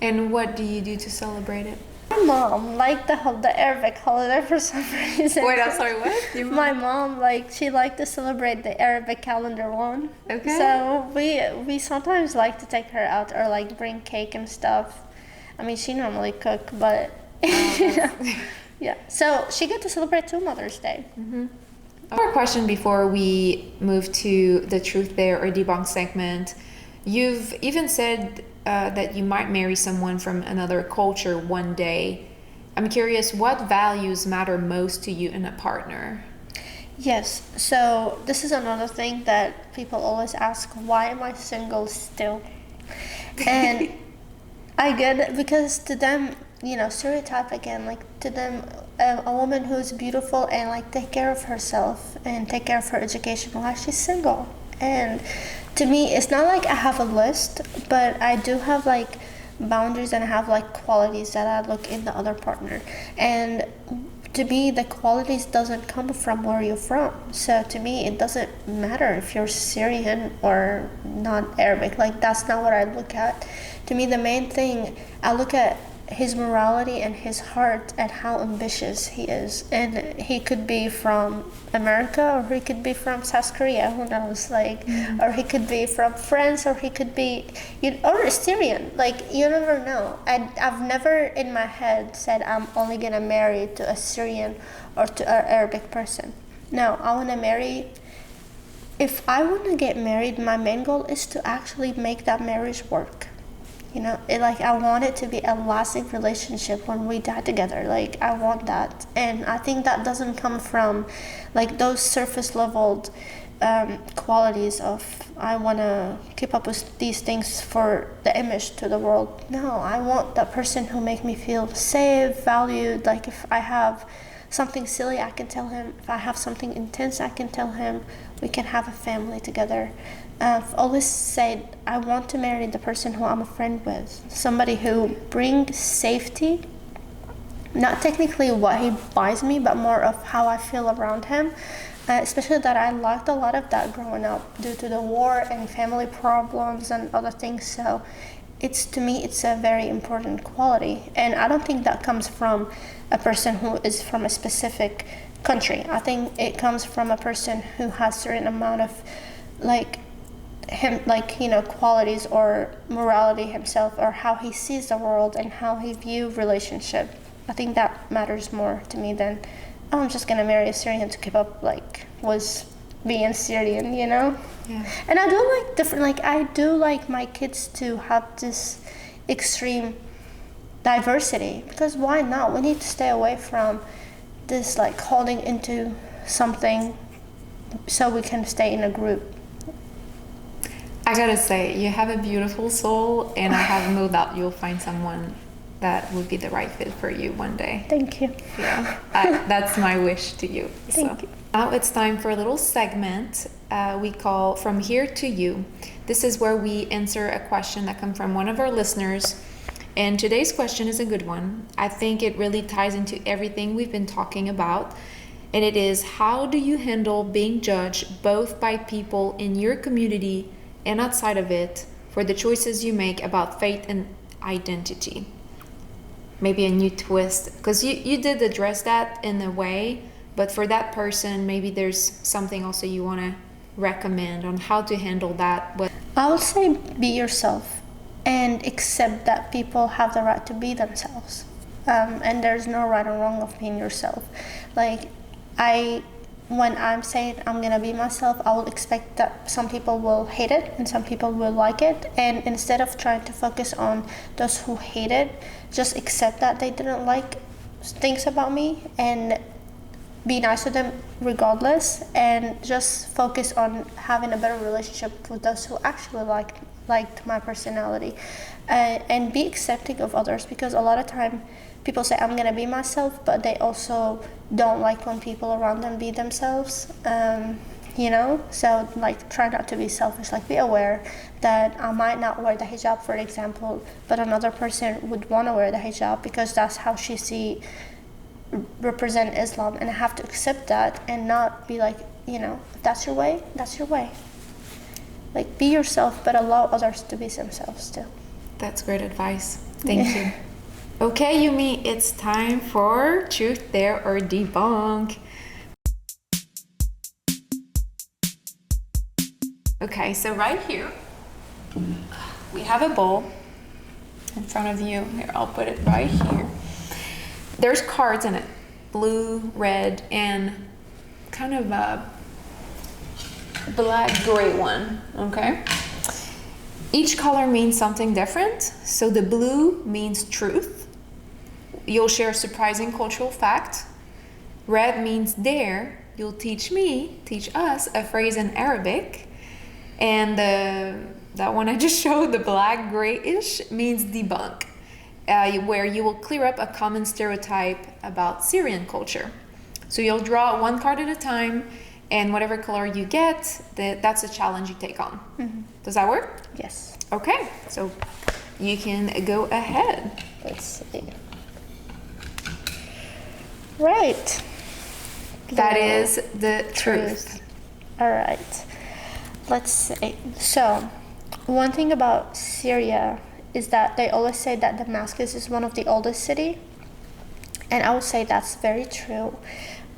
And what do you do to celebrate it? My mom liked the Arabic holiday for some reason. Wait, I'm sorry, what? My mom, she liked to celebrate the Arabic calendar one. Okay. So we sometimes like to take her out or bring cake and stuff. I mean, she normally cook, but Yeah. So she got to celebrate too Mother's Day. Our question before we move to the truth there or debunk segment. You've even said that you might marry someone from another culture one day. I'm curious, what values matter most to you in a partner? Yes. So this is another thing that people always ask, why am I single still? And I get it because to them, stereotype again, like to them, a woman who's beautiful and like take care of herself and take care of her education while she's single. And to me, it's not like I have a list, but I do have like boundaries and I have like qualities that I look in the other partner. And to me, the qualities doesn't come from where you're from. So to me, it doesn't matter if you're Syrian or not Arabic. Like that's not what I look at. To me, the main thing I look at his morality and his heart and how ambitious he is. And he could be from America or he could be from South Korea, who knows, like, or he could be from France or he could be, or Syrian, like, you never know. I've never in my head said I'm only gonna marry to a Syrian or to an Arabic person. No, I wanna marry, if I wanna get married, my main goal is to actually make that marriage work. I want it to be a lasting relationship when we die together. Like, I want that. And I think that doesn't come from, like, those surface leveled qualities of, I want to keep up with these things for the image to the world. No, I want that person who make me feel safe, valued. Like, if I have something silly, I can tell him. If I have something intense, I can tell him. We can have a family together. I've always said I want to marry the person who I'm a friend with, somebody who brings safety, not technically what he buys me, but more of how I feel around him, especially that I lacked a lot of that growing up due to the war and family problems and other things. So to me, it's a very important quality. And I don't think that comes from a person who is from a specific country. I think it comes from a person who has certain amount of qualities or morality himself, or how he sees the world and how he views relationship. I think that matters more to me than, I'm just gonna marry a Syrian to keep up was being Syrian, Yeah. And I do like different, I do like my kids to have this extreme diversity, because why not? We need to stay away from this holding into something so we can stay in a group. I gotta say, you have a beautiful soul, and I have no doubt you'll find someone that would be the right fit for you one day. Thank you. Yeah, that's my wish to you. Thank you. Now it's time for a little segment we call From Here to You. This is where we answer a question that comes from one of our listeners. And today's question is a good one. I think it really ties into everything we've been talking about. And it is, how do you handle being judged both by people in your community and outside of it for the choices you make about faith and identity? Maybe a new twist, because you did address that in a way, but for that person, maybe there's something also you want to recommend on how to handle that. But I would say be yourself and accept that people have the right to be themselves. And there's no right or wrong of being yourself. When I'm saying I'm gonna be myself, I will expect that some people will hate it and some people will like it. And instead of trying to focus on those who hate it, just accept that they didn't like things about me and be nice to them regardless, and just focus on having a better relationship with those who actually liked my personality, and be accepting of others, because a lot of time people say I'm gonna be myself, but they also don't like when people around them be themselves. So try not to be selfish. Be aware that I might not wear the hijab, for example, but another person would want to wear the hijab because that's how she represent Islam, and I have to accept that and not be if that's your way, that's your way. Be yourself, but allow others to be themselves too. that's great advice. Thank you. Okay, Yumi, it's time for Truth, Dare, or Debunk. Okay, so right here, we have a bowl in front of you. Here, I'll put it right here. there's cards in it, blue, red, and kind of a black gray one. Okay. Each color means something different. So the blue means truth. You'll share a surprising cultural fact. Red means dare. You'll teach us a phrase in Arabic. And that one I just showed, the black grayish, means debunk, where you will clear up a common stereotype about Syrian culture. So you'll draw one card at a time, and whatever color you get, that's a challenge you take on. Mm-hmm. Does that work? Yes. Okay, so you can go ahead. Let's see. Right. That is the truth. All right. Let's see. So, one thing about Syria is that they always say that Damascus is one of the oldest city, and I would say that's very true.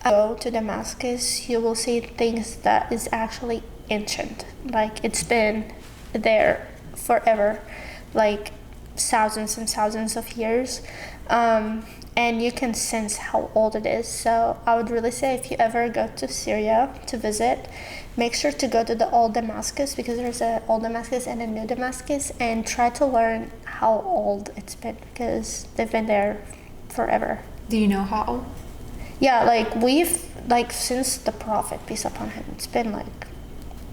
Go to Damascus, you will see things that is actually ancient. Like, it's been there forever, like thousands and thousands of years. And you can sense how old it is. So I would really say if you ever go to Syria to visit, make sure to go to the old Damascus, because there's an old Damascus and a new Damascus, and try to learn how old it's been, because they've been there forever. Do you know how old? Yeah, like since the Prophet, peace upon him, it's been like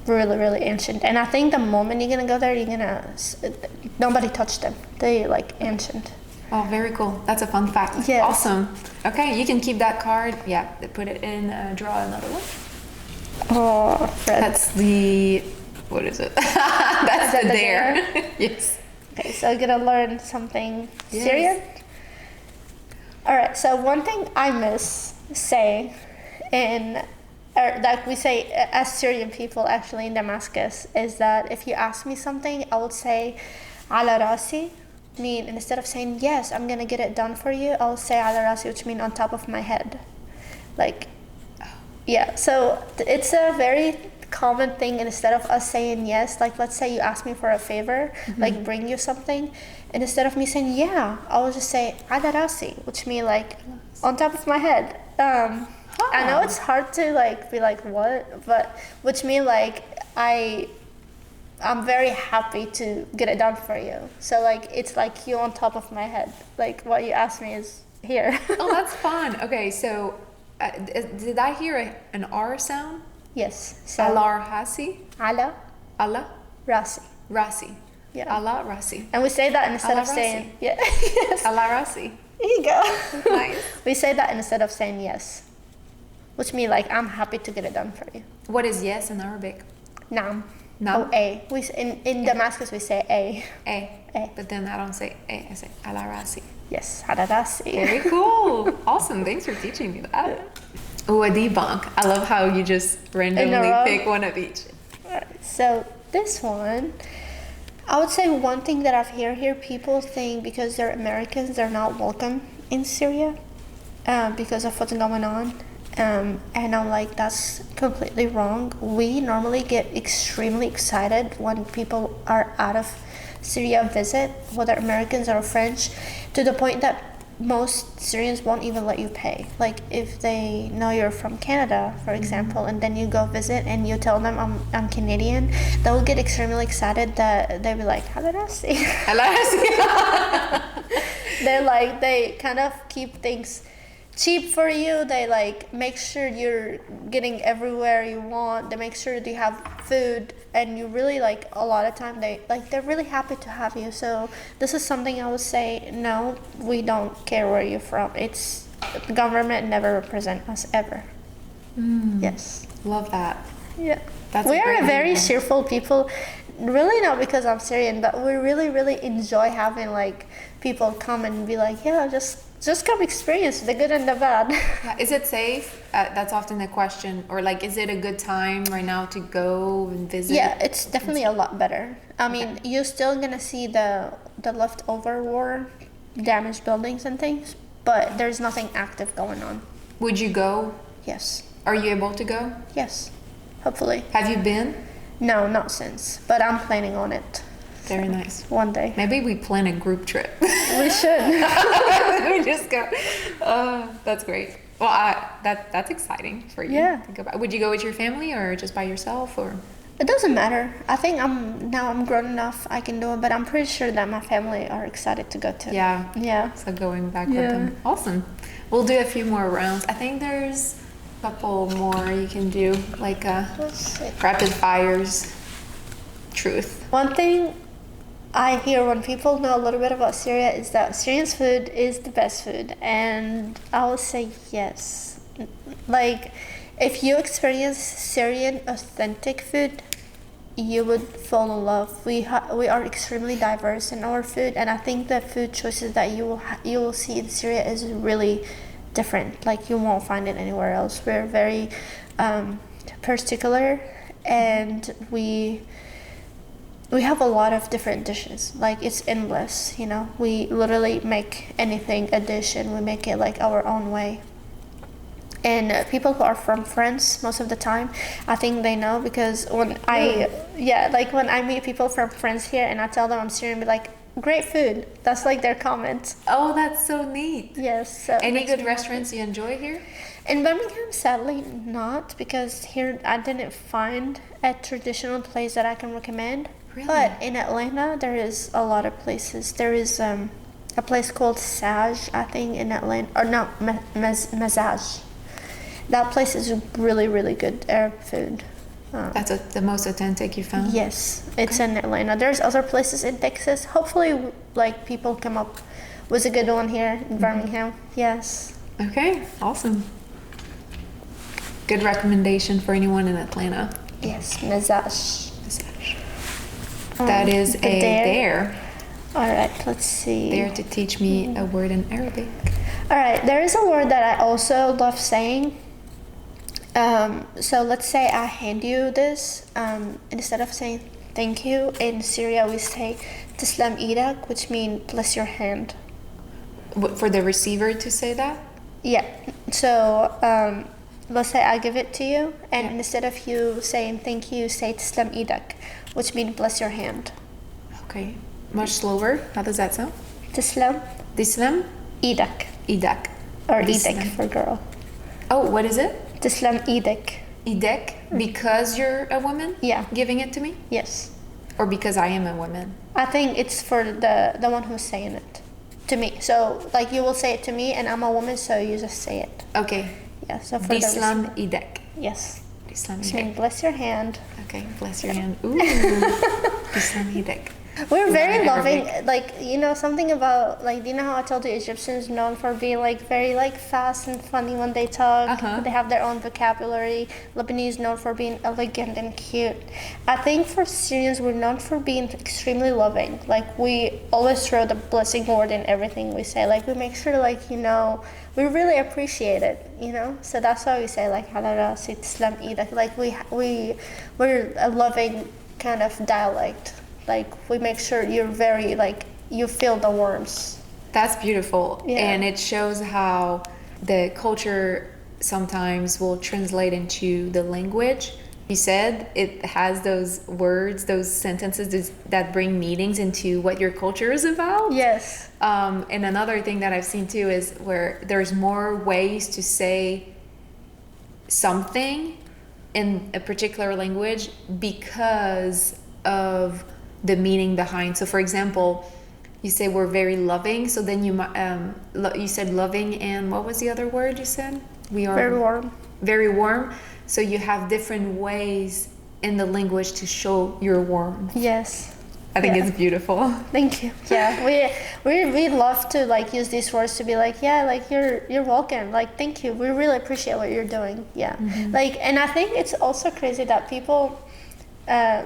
really, really ancient. And I think the moment you're gonna go there, nobody touched them. They like ancient. Oh, very cool. That's a fun fact. Yes. Awesome. Okay, you can keep that card. Yeah, put it in, draw another one. Oh, red. That's the, what is it? That's the dare. Yes. Okay, so I'm gonna learn something Yes. Syrian. All right, so one thing I miss saying like we say as Syrian people actually in Damascus, is that if you ask me something, I would say ala rasi. Mean, instead of saying yes, I'm gonna get it done for you, I'll say ala rasi, which means on top of my head. Like, yeah, so it's a very common thing. Instead of us saying yes, like let's say you ask me for a favor, like bring you something, and instead of me saying yeah, I will just say ala rasi, which means like on top of my head. I know it's hard to like be like what, but which means like I'm very happy to get it done for you. So like it's like you on top of my head. Like what you asked me is here. Oh, that's fun. Okay, so did I hear an R sound? Yes. So Ala Rasi? ala Allah rasi. Rasi. Yeah. Allah Rasi. And we say that instead Ala of saying rasi. yeah. Yes. Allah Rasi. There you go. Nice. We say that instead of saying yes, which means like I'm happy to get it done for you. What is yes in Arabic? Naam. No. Oh, a. We in Damascus we say a. A. But then I don't say A, I say Ala Rasi. Yes, ala rasi. Very cool. Awesome. Thanks for teaching me that. Oh, a debunk. I love how you just randomly pick one of each. Alright, so this one, I would say one thing that I've hear people think because they're Americans, they're not welcome in Syria because of what's going on. And I'm like, that's completely wrong. We normally get extremely excited when people are out of Syria visit, whether Americans or French, to the point that most Syrians won't even let you pay. Like if they know you're from Canada, for example, and then you go visit and you tell them I'm Canadian, they'll get extremely excited that they'll be like, Halarasi. They're like, they kind of keep things cheap for you. They like make sure you're getting everywhere you want. They make sure that you have food, and you really like a lot of time they're really happy to have you. So this is something I would say, no, we don't care where you're from. It's the government never represent us ever. Yes, love that. yeah. That's We a are great a very idea. cheerful people, really not because I'm Syrian, but we really enjoy having like people come and be like, yeah, just come experience the good and the bad. Yeah, is it safe? That's often a question. Or like, is it a good time right now to go and visit? Yeah, it's definitely a lot better. I mean, you're still gonna see the leftover war, damaged buildings and things, but there's nothing active going on. Would you go? Yes, Are you able to go? yes, hopefully. Have you been? No, not since, but I'm planning on it. Very nice. One day. Maybe we plan a group trip. We should. We just go. That's great. Well, that's exciting for you. Yeah. To go by. Would you go with your family or just by yourself or? It doesn't matter. I think I'm grown enough. I can do it, but I'm pretty sure that my family are excited to go too. Yeah. Yeah. So going back with them. Awesome. We'll do a few more rounds. I think there's a couple more you can do, like Let's see. rapid fires. Truth. One thing I hear when people know a little bit about Syria is that Syrian's food is the best food, and I will say yes. Like, if you experience Syrian authentic food, you would fall in love. We are extremely diverse in our food, and I think the food choices that you will see in Syria is really different. Like, you won't find it anywhere else. We're very particular, and we have a lot of different dishes. Like, it's endless, you know. We literally make anything a dish, and we make it like our own way. And people who are from France, most of the time, I think they know, because when when I meet people from France here and I tell them I'm Syrian, be like, great food. That's like their comment. Oh, that's so neat. Yes. So Any good restaurants you enjoy here? in Birmingham, sadly not, because here I didn't find a traditional place that I can recommend. Really? But in Atlanta, there is a lot of places. There is a place called Saj, I think, in Atlanta, or no, Mazaj. That place is really, really good Arab food. That's the most authentic you found? Yes, it's in Atlanta. There's other places in Texas. Hopefully, like, people come up with a good one here in Birmingham. Yes. Okay, awesome. Good recommendation for anyone in Atlanta. Yes, Mazaj. That is the a dare. dare. All right, let's see. Dare to teach me a word in Arabic. All right, there is a word that I also love saying. So let's say I hand you this. Instead of saying thank you, in Syria we say Tislam idak, which means bless your hand. For the receiver to say that? Yeah. So let's say I give it to you, and instead of you saying thank you, say Tislam idak, which means bless your hand. Okay. Much slower. How does that sound? Tislam Dislam? idak, Idak. or Tislam. idak for girl. Oh, what is it? Tislam idak. Idek? Because you're a woman? Yeah. Giving it to me? Yes. Or because I am a woman? I think it's for the one who's saying it to me. So, like, you will say it to me, and I'm a woman, so you just say it. Okay. Yeah. So for Dislam the idek. yes. Dislam Which means idek. bless your hand. Okay, bless your hand. Ooh. Dislam idek. We're very Yeah, loving. Like, you know, something about, like, do you know how I told you Egyptians known for being like very like fast and funny when they talk? Uh-huh. They have their own vocabulary. Lebanese known for being elegant and cute. I think for Syrians we're known for being extremely loving. Like, we always throw the blessing word in everything we say. Like, we make sure, like, you know, we really appreciate it, you know. So that's why we say like Halal, Islam, Eid. Like, we're a loving kind of dialect. Like, we make sure you're very, like, you feel the warmth. That's beautiful. Yeah. And it shows how the culture sometimes will translate into the language. You said it has those words, those sentences that bring meanings into what your culture is about. Yes. And another thing that I've seen too is where there's more ways to say something in a particular language because of the meaning behind. So for example, you say we're very loving, so then you said loving, and what was the other word you said? We are Very warm. Very warm. So you have different ways in the language to show your warmth. Yes. I think Yeah. it's beautiful. Thank you. Yeah, we love to, like, use these words to be like, yeah, like, you're welcome. Like, thank you. We really appreciate what you're doing. Yeah. Like, and I think it's also crazy that people,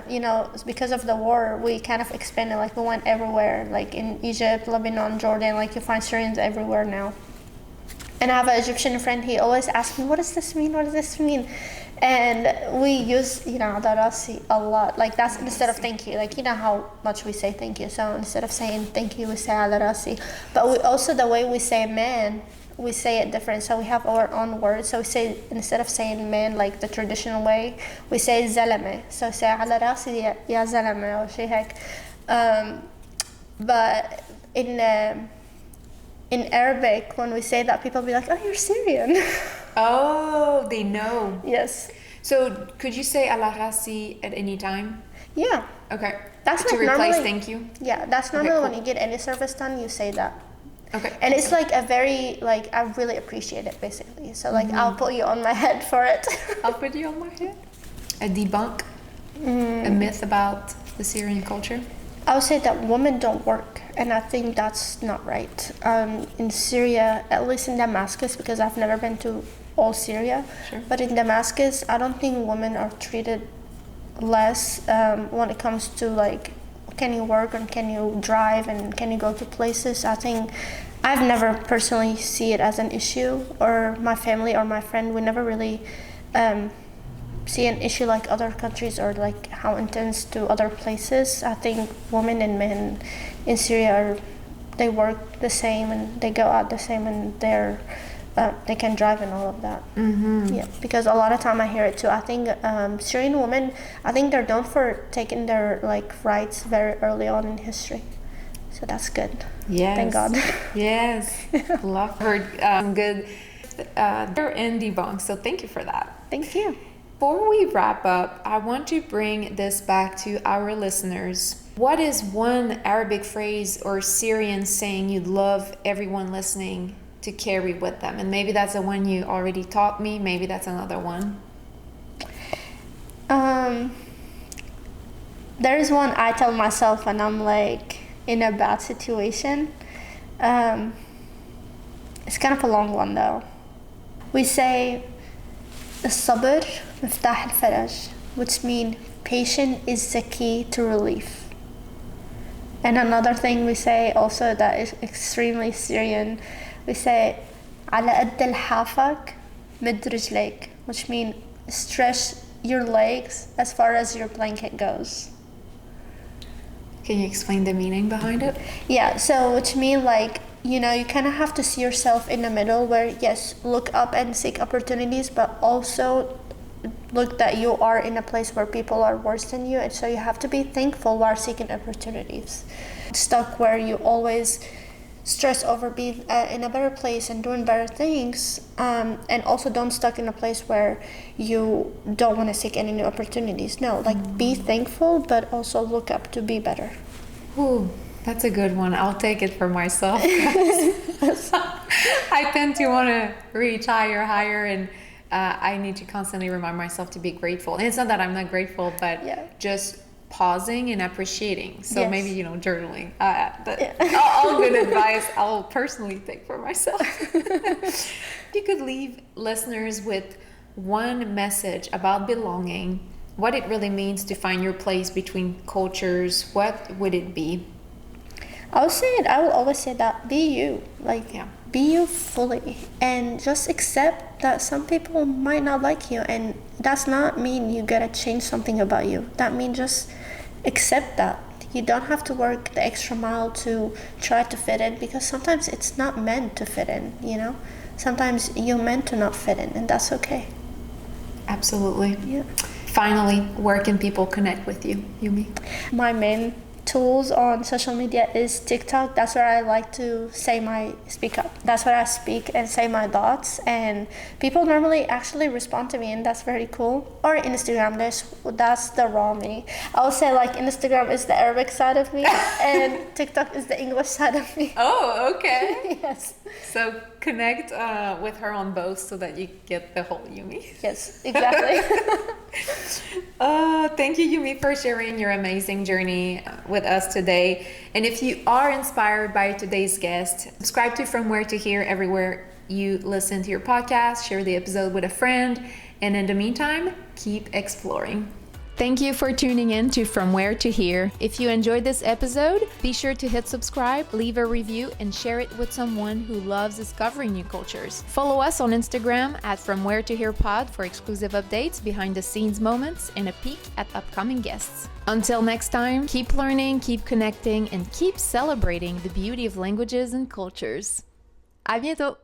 you know, because of the war, we kind of expanded. Like, we went everywhere. Like, in Egypt, Lebanon, Jordan. Like, you find Syrians everywhere now. And I have an Egyptian friend. He always asks me, "What does this mean? What does this mean?" And we use, you know, darasi a lot. Like, that's instead of thank you. Like, you know how much we say thank you. So instead of saying thank you, we say darasi. But we also, the way we say man, we say it different. So we have our own words. So we say, instead of saying man like the traditional way, we say zalame. So say ala rasi ya zalame or shay hek. But in Arabic, when we say that, people be like, "Oh, you're Syrian." Oh, they know. Yes. So could you say ala rasi at any time? Yeah. Okay. That's to like replace normally, thank you? Yeah, that's normally cool. when you get any service done, you say that. Okay. And it's like a very, like, I really appreciate it, basically. So, like, I'll put you on my head for it. I'll put you on my head. A debunk, a myth about the Syrian culture. I would say that women don't work, and I think that's not right. In Syria, at least in Damascus, because I've never been to all Syria, Sure. but in Damascus, I don't think women are treated less when it comes to, like, can you work and can you drive and can you go to places. I think I've never personally see it as an issue, or my family or my friend, we never really see an issue like other countries or like how intense to other places. I think women and men in Syria they work the same and they go out the same, and they can drive and all of that. Yeah, because a lot of time I hear it too. I think Syrian women, I think they're known for taking their like rights very early on in history, so that's good. Yes. Thank God. Yes. Love heard good. They're in debunk, so thank you for that. Thank you. Before we wrap up, I want to bring this back to our listeners. What is one Arabic phrase or Syrian saying you'd love everyone listening to carry with them? And maybe that's the one you already taught me. Maybe that's another one. There's one I tell myself when I'm like in a bad situation. It's kind of a long one though. We say الصبر مفتاح الفرج, which means patience is the key to relief. And another thing we say also that is extremely Syrian, we say على قد لحافك مد رجليك, which means stretch your legs as far as your blanket goes. Can you explain the meaning behind it? Yeah, so which means like, you know, you kind of have to see yourself in the middle where, yes, look up and seek opportunities, but also look that you are in a place where people are worse than you, and so you have to be thankful while seeking opportunities. Stuck where you always stress over being in a better place and doing better things, and also don't stuck in a place where you don't want to seek any new opportunities. No, like be thankful, but also look up to be better. Ooh, that's a good one. I'll take it for myself. I tend to want to reach higher, and I need to constantly remind myself to be grateful. And it's not that I'm not grateful, but just pausing and appreciating. So maybe, you know, journaling. All good advice I'll personally take for myself. If you could leave listeners with one message about belonging, what it really means to find your place between cultures, what would it be? I will always say that be you, like be you fully, and just accept that some people might not like you, and that's not mean you gotta change something about you. That means just accept that you don't have to work the extra mile to try to fit in, because sometimes it's not meant to fit in, you know. Sometimes you're meant to not fit in, and that's okay. Absolutely. Yeah. Finally, where can people connect with you, Yumi? My main tools on social media is TikTok. That's where I like to speak up. That's where I speak and say my thoughts, and people normally actually respond to me, and that's very cool. Or Instagram, that's the raw me. I would say like Instagram is the Arabic side of me and TikTok is the English side of me. Oh, okay. Yes. So connect with her on both so that you get the whole Yumi. Yes, exactly. Thank you, Yumi, for sharing your amazing journey with us today. And if you are inspired by today's guest, subscribe to From Where to Here everywhere you listen to your podcast, share the episode with a friend, and in the meantime, keep exploring. Thank you for tuning in to From Where to Here. If you enjoyed this episode, be sure to hit subscribe, leave a review, and share it with someone who loves discovering new cultures. Follow us on Instagram at From Where to Here Pod for exclusive updates, behind the scenes moments, and a peek at upcoming guests. Until next time, keep learning, keep connecting, and keep celebrating the beauty of languages and cultures. À bientôt!